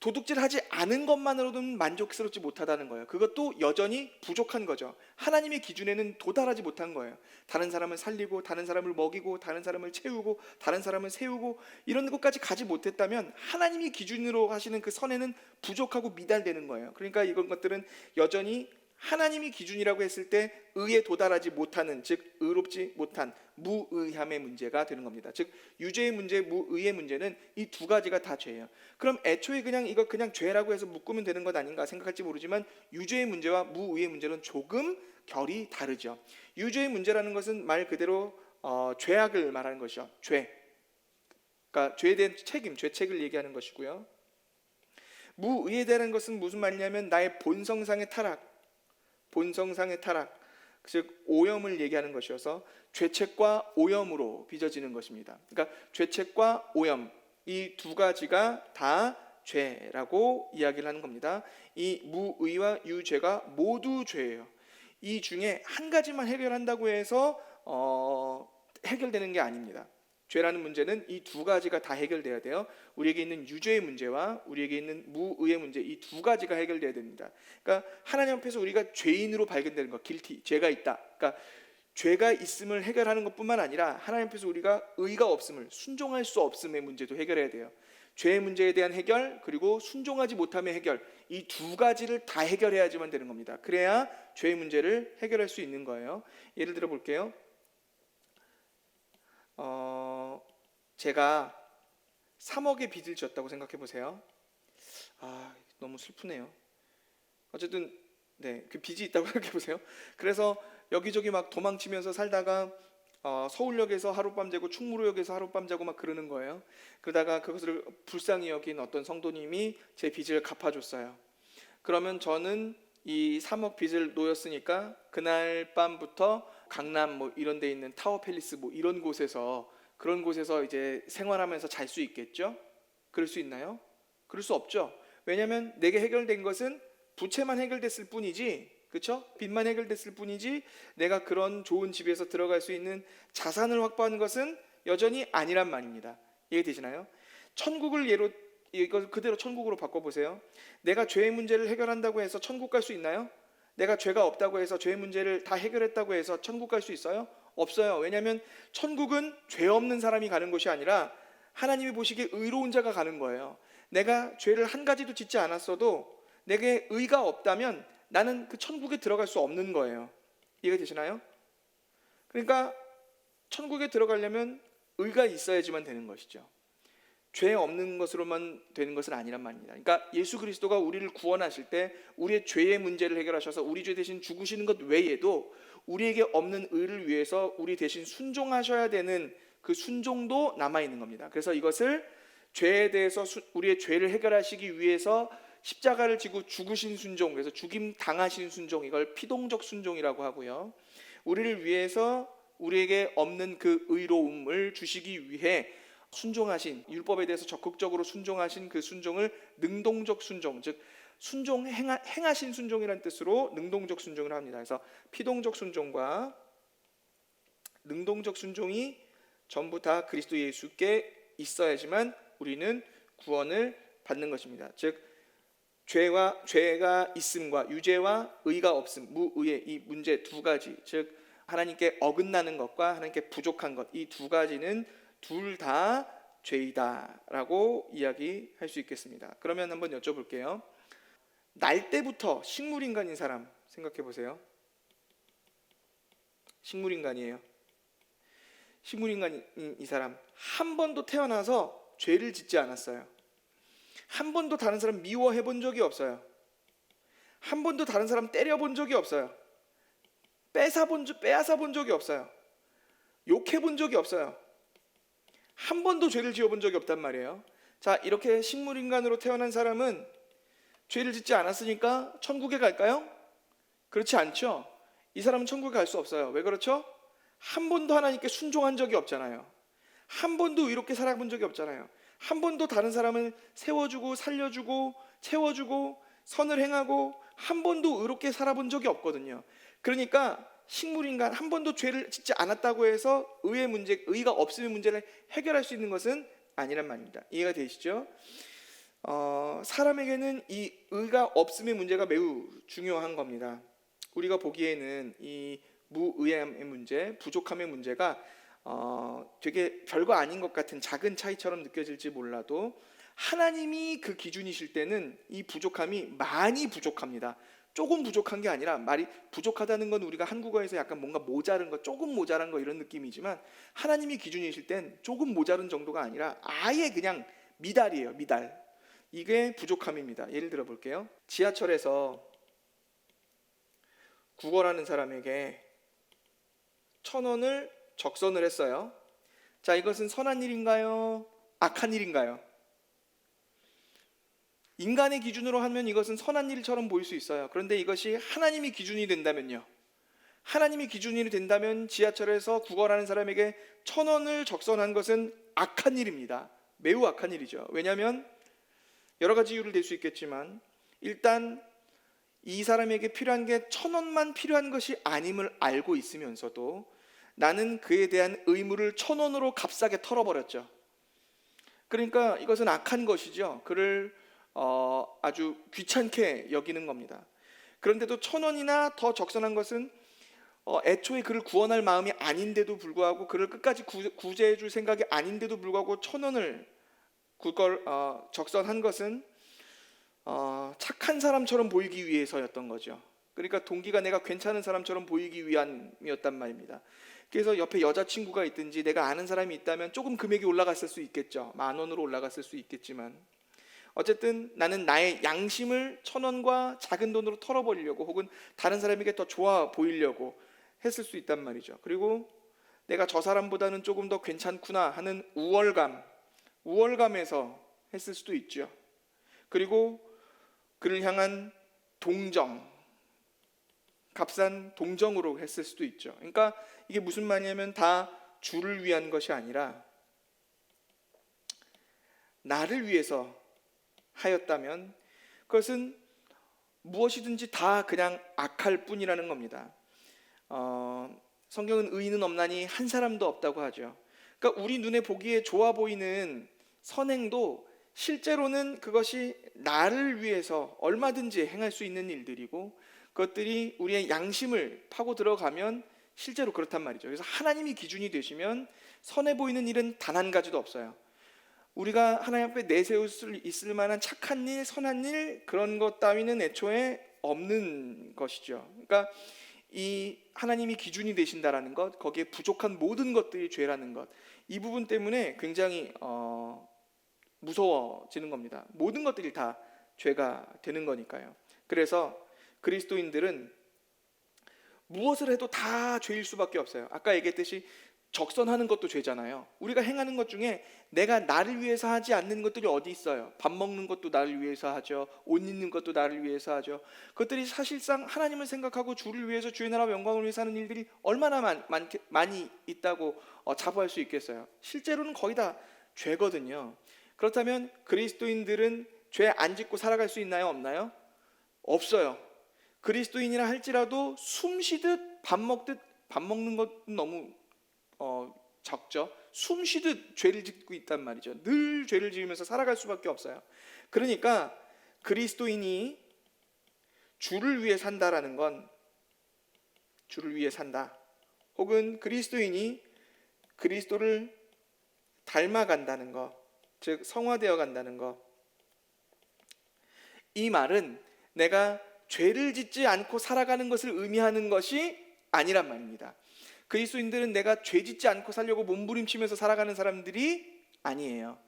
도둑질하지 않은 것만으로는 만족스럽지 못하다는 거예요. 그것도 여전히 부족한 거죠. 하나님의 기준에는 도달하지 못한 거예요. 다른 사람을 살리고, 다른 사람을 먹이고, 다른 사람을 채우고, 다른 사람을 세우고, 이런 것까지 가지 못했다면 하나님이 기준으로 하시는 그 선에는 부족하고 미달되는 거예요. 그러니까 이런 것들은 여전히 하나님이 기준이라고 했을 때 의에 도달하지 못하는, 즉 의롭지 못한 무의함의 문제가 되는 겁니다. 즉 유죄의 문제, 무의의 문제는 이 두 가지가 다 죄예요. 그럼 애초에 그냥 이거 그냥 죄라고 해서 묶으면 되는 것 아닌가 생각할지 모르지만 유죄의 문제와 무의의 문제는 조금 결이 다르죠. 유죄의 문제라는 것은 말 그대로 죄악을 말하는 것이죠. 죄, 그러니까 죄에 대한 책임, 죄책을 얘기하는 것이고요. 무의에 대한 것은 무슨 말이냐면 나의 본성상의 타락, 즉 오염을 얘기하는 것이어서 죄책과 오염으로 빚어지는 것입니다. 그러니까 죄책과 오염, 이 두 가지가 다 죄라고 이야기를 하는 겁니다. 이 무의와 유죄가 모두 죄예요. 이 중에 한 가지만 해결한다고 해서 해결되는 게 아닙니다. 죄라는 문제는 이 두 가지가 다 해결돼야 돼요. 우리에게 있는 유죄의 문제와 우리에게 있는 무의의 문제, 이 두 가지가 해결돼야 됩니다. 그러니까 하나님 앞에서 우리가 죄인으로 발견되는 것, 길티, 죄가 있다. 그러니까 죄가 있음을 해결하는 것뿐만 아니라 하나님 앞에서 우리가 의가 없음을, 순종할 수 없음의 문제도 해결해야 돼요. 죄의 문제에 대한 해결, 그리고 순종하지 못함의 해결, 이 두 가지를 다 해결해야지만 되는 겁니다. 그래야 죄의 문제를 해결할 수 있는 거예요. 예를 들어 볼게요. 제가 3억의 빚을 졌다고 생각해 보세요. 너무 슬프네요. 어쨌든 그 빚이 있다고 생각해 보세요. 그래서 여기저기 막 도망치면서 살다가 서울역에서 하룻밤 자고 충무로역에서 하룻밤 자고 막 그러는 거예요. 그러다가 그것을 불쌍히 여긴 어떤 성도님이 제 빚을 갚아줬어요. 그러면 저는 이 3억 빚을 놓였으니까 그날 밤부터 강남 뭐 이런 데 있는 타워 팰리스 뭐 이런 곳에서, 그런 곳에서 이제 생활하면서 잘 수 있겠죠? 그럴 수 있나요? 그럴 수 없죠. 왜냐하면 내게 해결된 것은 부채만 해결됐을 뿐이지, 그렇죠? 빚만 해결됐을 뿐이지 내가 그런 좋은 집에서 들어갈 수 있는 자산을 확보하는 것은 여전히 아니란 말입니다. 이해되시나요? 천국을 예로, 이걸 그대로 천국으로 바꿔보세요. 내가 죄의 문제를 해결한다고 해서 천국 갈 수 있나요? 내가 죄가 없다고 해서 죄의 문제를 다 해결했다고 해서 천국 갈 수 있어요? 없어요. 왜냐하면 천국은 죄 없는 사람이 가는 곳이 아니라 하나님이 보시기에 의로운 자가 가는 거예요. 내가 죄를 한 가지도 짓지 않았어도 내게 의가 없다면 나는 그 천국에 들어갈 수 없는 거예요. 이해가 되시나요? 그러니까 천국에 들어가려면 의가 있어야지만 되는 것이죠. 죄 없는 것으로만 되는 것은 아니란 말입니다. 그러니까 예수 그리스도가 우리를 구원하실 때 우리의 죄의 문제를 해결하셔서 우리 죄 대신 죽으시는 것 외에도 우리에게 없는 의를 위해서 우리 대신 순종하셔야 되는 그 순종도 남아있는 겁니다. 그래서 이것을 죄에 대해서 우리의 죄를 해결하시기 위해서 십자가를 지고 죽으신 순종, 그래서 죽임 당하신 순종, 이걸 피동적 순종이라고 하고요. 우리를 위해서 우리에게 없는 그 의로움을 주시기 위해 순종하신, 율법에 대해서 적극적으로 순종하신 그 순종을 능동적 순종, 즉 행하신 순종이라는 뜻으로 능동적 순종을 합니다. 그래서 피동적 순종과 능동적 순종이 전부 다 그리스도 예수께 있어야지만 우리는 구원을 받는 것입니다. 즉 죄가 있음과 유죄와 의가 없음, 무의의 이 문제 두 가지, 즉 하나님께 어긋나는 것과 하나님께 부족한 것, 이 두 가지는 둘 다 죄이다라고 이야기할 수 있겠습니다. 그러면 한번 여쭤볼게요. 날 때부터 식물인간인 사람 생각해 보세요. 식물인간이에요. 식물인간인 이 사람 한 번도 태어나서 죄를 짓지 않았어요. 한 번도 다른 사람 미워해 본 적이 없어요. 한 번도 다른 사람 때려 본 적이 없어요. 빼앗아 본 적이 없어요. 욕해 본 적이 없어요. 한 번도 죄를 지어 본 적이 없단 말이에요. 자, 이렇게 식물인간으로 태어난 사람은 죄를 짓지 않았으니까 천국에 갈까요? 그렇지 않죠. 이 사람은 천국에 갈 수 없어요. 왜 그렇죠? 한 번도 하나님께 순종한 적이 없잖아요. 한 번도 의롭게 살아본 적이 없잖아요. 한 번도 다른 사람을 세워주고 살려주고 채워주고 선을 행하고 한 번도 의롭게 살아본 적이 없거든요. 그러니까 식물인간 한 번도 죄를 짓지 않았다고 해서 의가 없음의 문제를 해결할 수 있는 것은 아니란 말입니다. 이해가 되시죠? 사람에게는 이 의가 없음의 문제가 매우 중요한 겁니다. 우리가 보기에는 이 무의함의 문제, 부족함의 문제가 되게 별거 아닌 것 같은 작은 차이처럼 느껴질지 몰라도 하나님이 그 기준이실 때는 이 부족함이 많이 부족합니다. 조금 부족한 게 아니라, 말이 부족하다는 건 우리가 한국어에서 약간 뭔가 모자른 거, 조금 모자란 거 이런 느낌이지만 하나님이 기준이실 땐 조금 모자른 정도가 아니라 아예 그냥 미달이에요. 미달. 이게 부족함입니다. 예를 들어 볼게요. 지하철에서 구걸하는 사람에게 1,000원을 적선을 했어요. 자, 이것은 선한 일인가요? 악한 일인가요? 인간의 기준으로 하면 이것은 선한 일처럼 보일 수 있어요. 그런데 이것이 하나님이 기준이 된다면요, 하나님이 기준이 된다면 지하철에서 구걸하는 사람에게 1,000원을 적선한 것은 악한 일입니다. 매우 악한 일이죠. 왜냐하면 여러 가지 이유를 댈 수 있겠지만, 일단 이 사람에게 필요한 게 1,000원만 필요한 것이 아님을 알고 있으면서도 나는 그에 대한 의무를 1,000원으로 값싸게 털어버렸죠. 그러니까 이것은 악한 것이죠. 그를 아주 귀찮게 여기는 겁니다. 그런데도 1,000원이나 더 적선한 것은 애초에 그를 구원할 마음이 아닌데도 불구하고, 그를 끝까지 구제해 줄 생각이 아닌데도 불구하고 1,000원을 적선한 것은 착한 사람처럼 보이기 위해서였던 거죠. 그러니까 동기가 내가 괜찮은 사람처럼 보이기 위함이었단 말입니다. 그래서 옆에 여자친구가 있든지 내가 아는 사람이 있다면 조금 금액이 올라갔을 수 있겠죠. 10,000원으로 올라갔을 수 있겠지만, 어쨌든 나는 나의 양심을 1,000원과 작은 돈으로 털어버리려고, 혹은 다른 사람에게 더 좋아 보이려고 했을 수 있단 말이죠. 그리고 내가 저 사람보다는 조금 더 괜찮구나 하는 우월감에서 했을 수도 있죠. 그리고 그를 향한 값싼 동정으로 했을 수도 있죠. 그러니까 이게 무슨 말이냐면, 다 주를 위한 것이 아니라 나를 위해서 하였다면 그것은 무엇이든지 다 그냥 악할 뿐이라는 겁니다. 성경은 의인은 없나니 한 사람도 없다고 하죠. 그러니까 우리 눈에 보기에 좋아 보이는 선행도 실제로는 그것이 나를 위해서 얼마든지 행할 수 있는 일들이고, 그것들이 우리의 양심을 파고 들어가면 실제로 그렇단 말이죠. 그래서 하나님이 기준이 되시면 선해 보이는 일은 단 한 가지도 없어요. 우리가 하나님 앞에 내세울 수 있을 만한 착한 일, 선한 일, 그런 것 따위는 애초에 없는 것이죠. 그러니까 이 하나님이 기준이 되신다라는 것, 거기에 부족한 모든 것들이 죄라는 것, 이 부분 때문에 굉장히 무서워지는 겁니다. 모든 것들이 다 죄가 되는 거니까요. 그래서 그리스도인들은 무엇을 해도 다 죄일 수밖에 없어요. 아까 얘기했듯이 적선하는 것도 죄잖아요. 우리가 행하는 것 중에 내가 나를 위해서 하지 않는 것들이 어디 있어요? 밥 먹는 것도 나를 위해서 하죠. 옷 입는 것도 나를 위해서 하죠. 그것들이 사실상 하나님을 생각하고 주를 위해서, 주의 나라와 영광을 위해서 하는 일들이 얼마나 많이 있다고 자부할 수 있겠어요. 실제로는 거의 다 죄거든요. 그렇다면 그리스도인들은 죄 안 짓고 살아갈 수 있나요? 없나요? 없어요. 그리스도인이라 할지라도 숨 쉬듯 밥 먹는 것 너무 적죠. 숨 쉬듯 죄를 짓고 있단 말이죠. 늘 죄를 지으면서 살아갈 수밖에 없어요. 그러니까 그리스도인이 주를 위해 산다라는 건, 주를 위해 산다, 혹은 그리스도인이 그리스도를 닮아간다는 것, 즉 성화되어 간다는 것, 이 말은 내가 죄를 짓지 않고 살아가는 것을 의미하는 것이 아니란 말입니다. 그리스도인들은 내가 죄 짓지 않고 살려고 몸부림치면서 살아가는 사람들이 아니에요.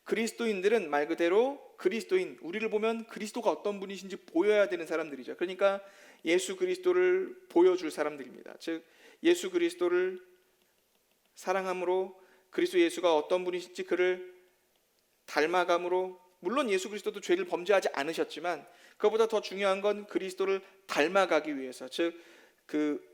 그리스도인들은 말 그대로 그리스도인, 우리를 보면 그리스도가 어떤 분이신지 보여야 되는 사람들이죠. 그러니까 예수 그리스도를 보여줄 사람들입니다. 즉 예수 그리스도를 사랑함으로, 그리스도 예수가 어떤 분이신지 그를 닮아감으로, 물론 예수 그리스도도 죄를 범죄하지 않으셨지만 그것보다 더 중요한 건 그리스도를 닮아가기 위해서, 즉 그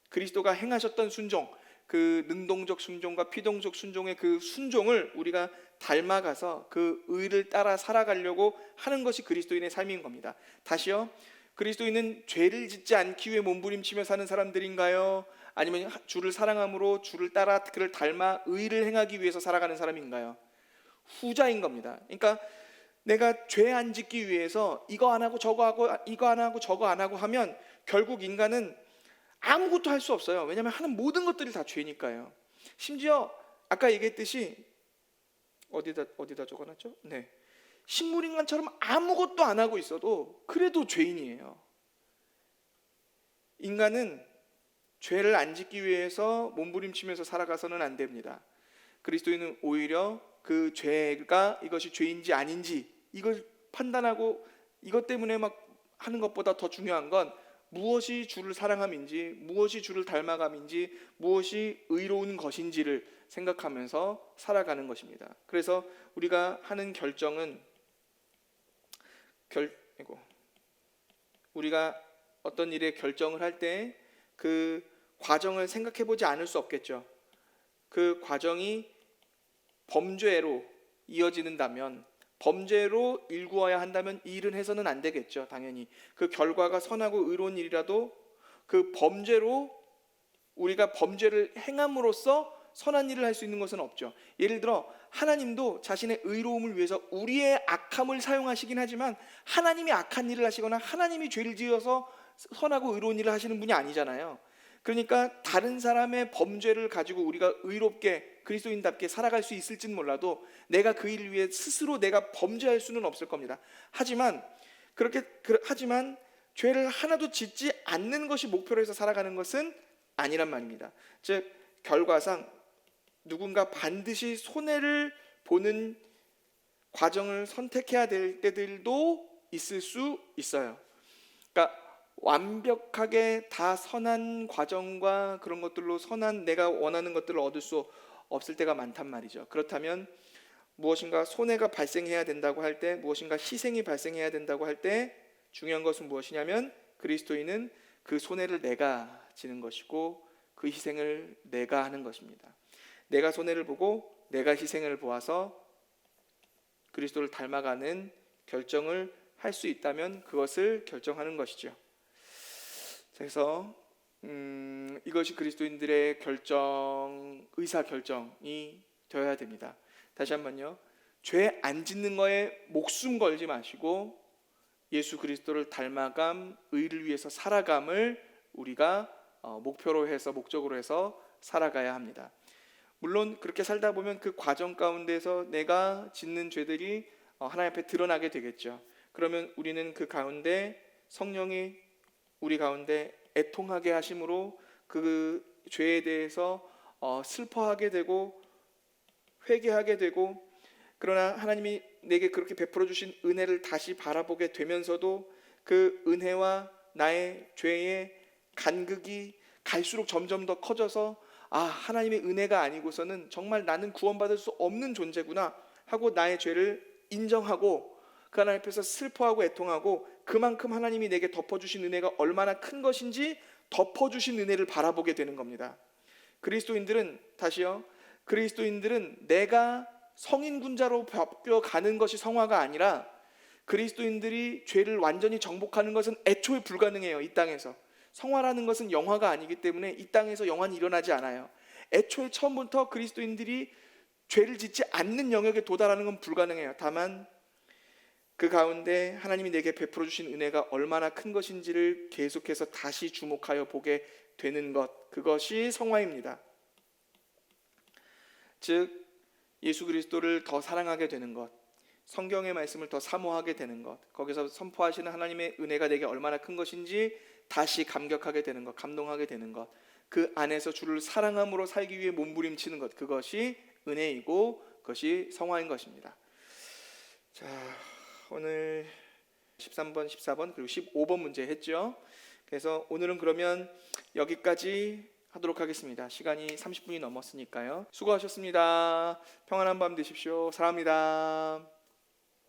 그리스도가 행하셨던 순종, 그 능동적 순종과 피동적 순종의 그 순종을 우리가 닮아가서 그 의를 따라 살아가려고 하는 것이 그리스도인의 삶인 겁니다. 다시요, 그리스도인은 죄를 짓지 않기 위해 몸부림치며 사는 사람들인가요? 아니면 주를 사랑함으로 주를 따라 그를 닮아 의를 행하기 위해서 살아가는 사람인가요? 후자인 겁니다. 그러니까 내가 죄 안 짓기 위해서 이거 안 하고 저거 하고 이거 안 하고 저거 안 하고 하면 결국 인간은 아무것도 할 수 없어요. 왜냐하면 하는 모든 것들이 다 죄니까요. 심지어 아까 얘기했듯이 어디다 적어놨죠? 네, 식물인간처럼 아무것도 안 하고 있어도 그래도 죄인이에요. 인간은 죄를 안 짓기 위해서 몸부림치면서 살아가서는 안 됩니다. 그리스도인은 오히려 그 죄가 이것이 죄인지 아닌지 이걸 판단하고, 이것 때문에 막 하는 것보다 더 중요한 건 무엇이 주를 사랑함인지, 무엇이 주를 닮아감인지, 무엇이 의로운 것인지를 생각하면서 살아가는 것입니다. 그래서 우리가 하는 결정은 우리가 어떤 일에 결정을 할 때 그 과정을 생각해 보지 않을 수 없겠죠. 그 과정이 범죄로 이어지는다면, 범죄로 일구어야 한다면 이 일은 해서는 안 되겠죠. 당연히 그 결과가 선하고 의로운 일이라도 그 범죄로, 우리가 범죄를 행함으로써 선한 일을 할 수 있는 것은 없죠. 예를 들어 하나님도 자신의 의로움을 위해서 우리의 악함을 사용하시긴 하지만 하나님이 악한 일을 하시거나 하나님이 죄를 지어서 선하고 의로운 일을 하시는 분이 아니잖아요. 그러니까 다른 사람의 범죄를 가지고 우리가 의롭게 그리스도인답게 살아갈 수 있을지는 몰라도 내가 그 일을 위해 스스로 내가 범죄할 수는 없을 겁니다. 하지만 죄를 하나도 짓지 않는 것이 목표로 해서 살아가는 것은 아니란 말입니다. 즉 결과상 누군가 반드시 손해를 보는 과정을 선택해야 될 때들도 있을 수 있어요. 그러니까 완벽하게 다 선한 과정과 그런 것들로 선한 내가 원하는 것들을 얻을 수 없을 때가 많단 말이죠. 그렇다면 무엇인가 손해가 발생해야 된다고 할 때, 무엇인가 희생이 발생해야 된다고 할 때 중요한 것은 무엇이냐면 그리스도인은 그 손해를 내가 지는 것이고 그 희생을 내가 하는 것입니다. 내가 손해를 보고 내가 희생을 보아서 그리스도를 닮아가는 결정을 할 수 있다면 그것을 결정하는 것이죠. 그래서 이것이 그리스도인들의 의사 결정이 되어야 됩니다. 다시 한번요, 죄 안 짓는 거에 목숨 걸지 마시고 예수 그리스도를 닮아감, 의를 위해서 살아감을 우리가 목표로 해서, 목적으로 해서 살아가야 합니다. 물론 그렇게 살다 보면 그 과정 가운데서 내가 짓는 죄들이 하나님 앞에 드러나게 되겠죠. 그러면 우리는 그 가운데 성령이 우리 가운데 애통하게 하심으로 그 죄에 대해서 슬퍼하게 되고 회개하게 되고, 그러나 하나님이 내게 그렇게 베풀어 주신 은혜를 다시 바라보게 되면서도 그 은혜와 나의 죄의 간극이 갈수록 점점 더 커져서 하나님의 은혜가 아니고서는 정말 나는 구원받을 수 없는 존재구나 하고 나의 죄를 인정하고 그 하나님 앞에서 슬퍼하고 애통하고 그만큼 하나님이 내게 덮어주신 은혜가 얼마나 큰 것인지 덮어주신 은혜를 바라보게 되는 겁니다. 그리스도인들은 그리스도인들은 내가 성인군자로 바뀌어가는 것이 성화가 아니라 그리스도인들이 죄를 완전히 정복하는 것은 애초에 불가능해요. 이 땅에서. 성화라는 것은 영화가 아니기 때문에 이 땅에서 영화는 일어나지 않아요. 애초에 처음부터 그리스도인들이 죄를 짓지 않는 영역에 도달하는 건 불가능해요. 다만 그 가운데 하나님이 내게 베풀어 주신 은혜가 얼마나 큰 것인지를 계속해서 다시 주목하여 보게 되는 것, 그것이 성화입니다. 즉 예수 그리스도를 더 사랑하게 되는 것, 성경의 말씀을 더 사모하게 되는 것, 거기서 선포하시는 하나님의 은혜가 내게 얼마나 큰 것인지 다시 감격하게 되는 것, 감동하게 되는 것, 그 안에서 주를 사랑함으로 살기 위해 몸부림치는 것, 그것이 은혜이고 그것이 성화인 것입니다. 자, 오늘 13번, 14번 그리고 15번 문제 했죠. 그래서 오늘은 그러면 여기까지 하도록 하겠습니다. 시간이 30분이 넘었으니까요. 수고하셨습니다. 평안한 밤 되십시오. 사랑합니다.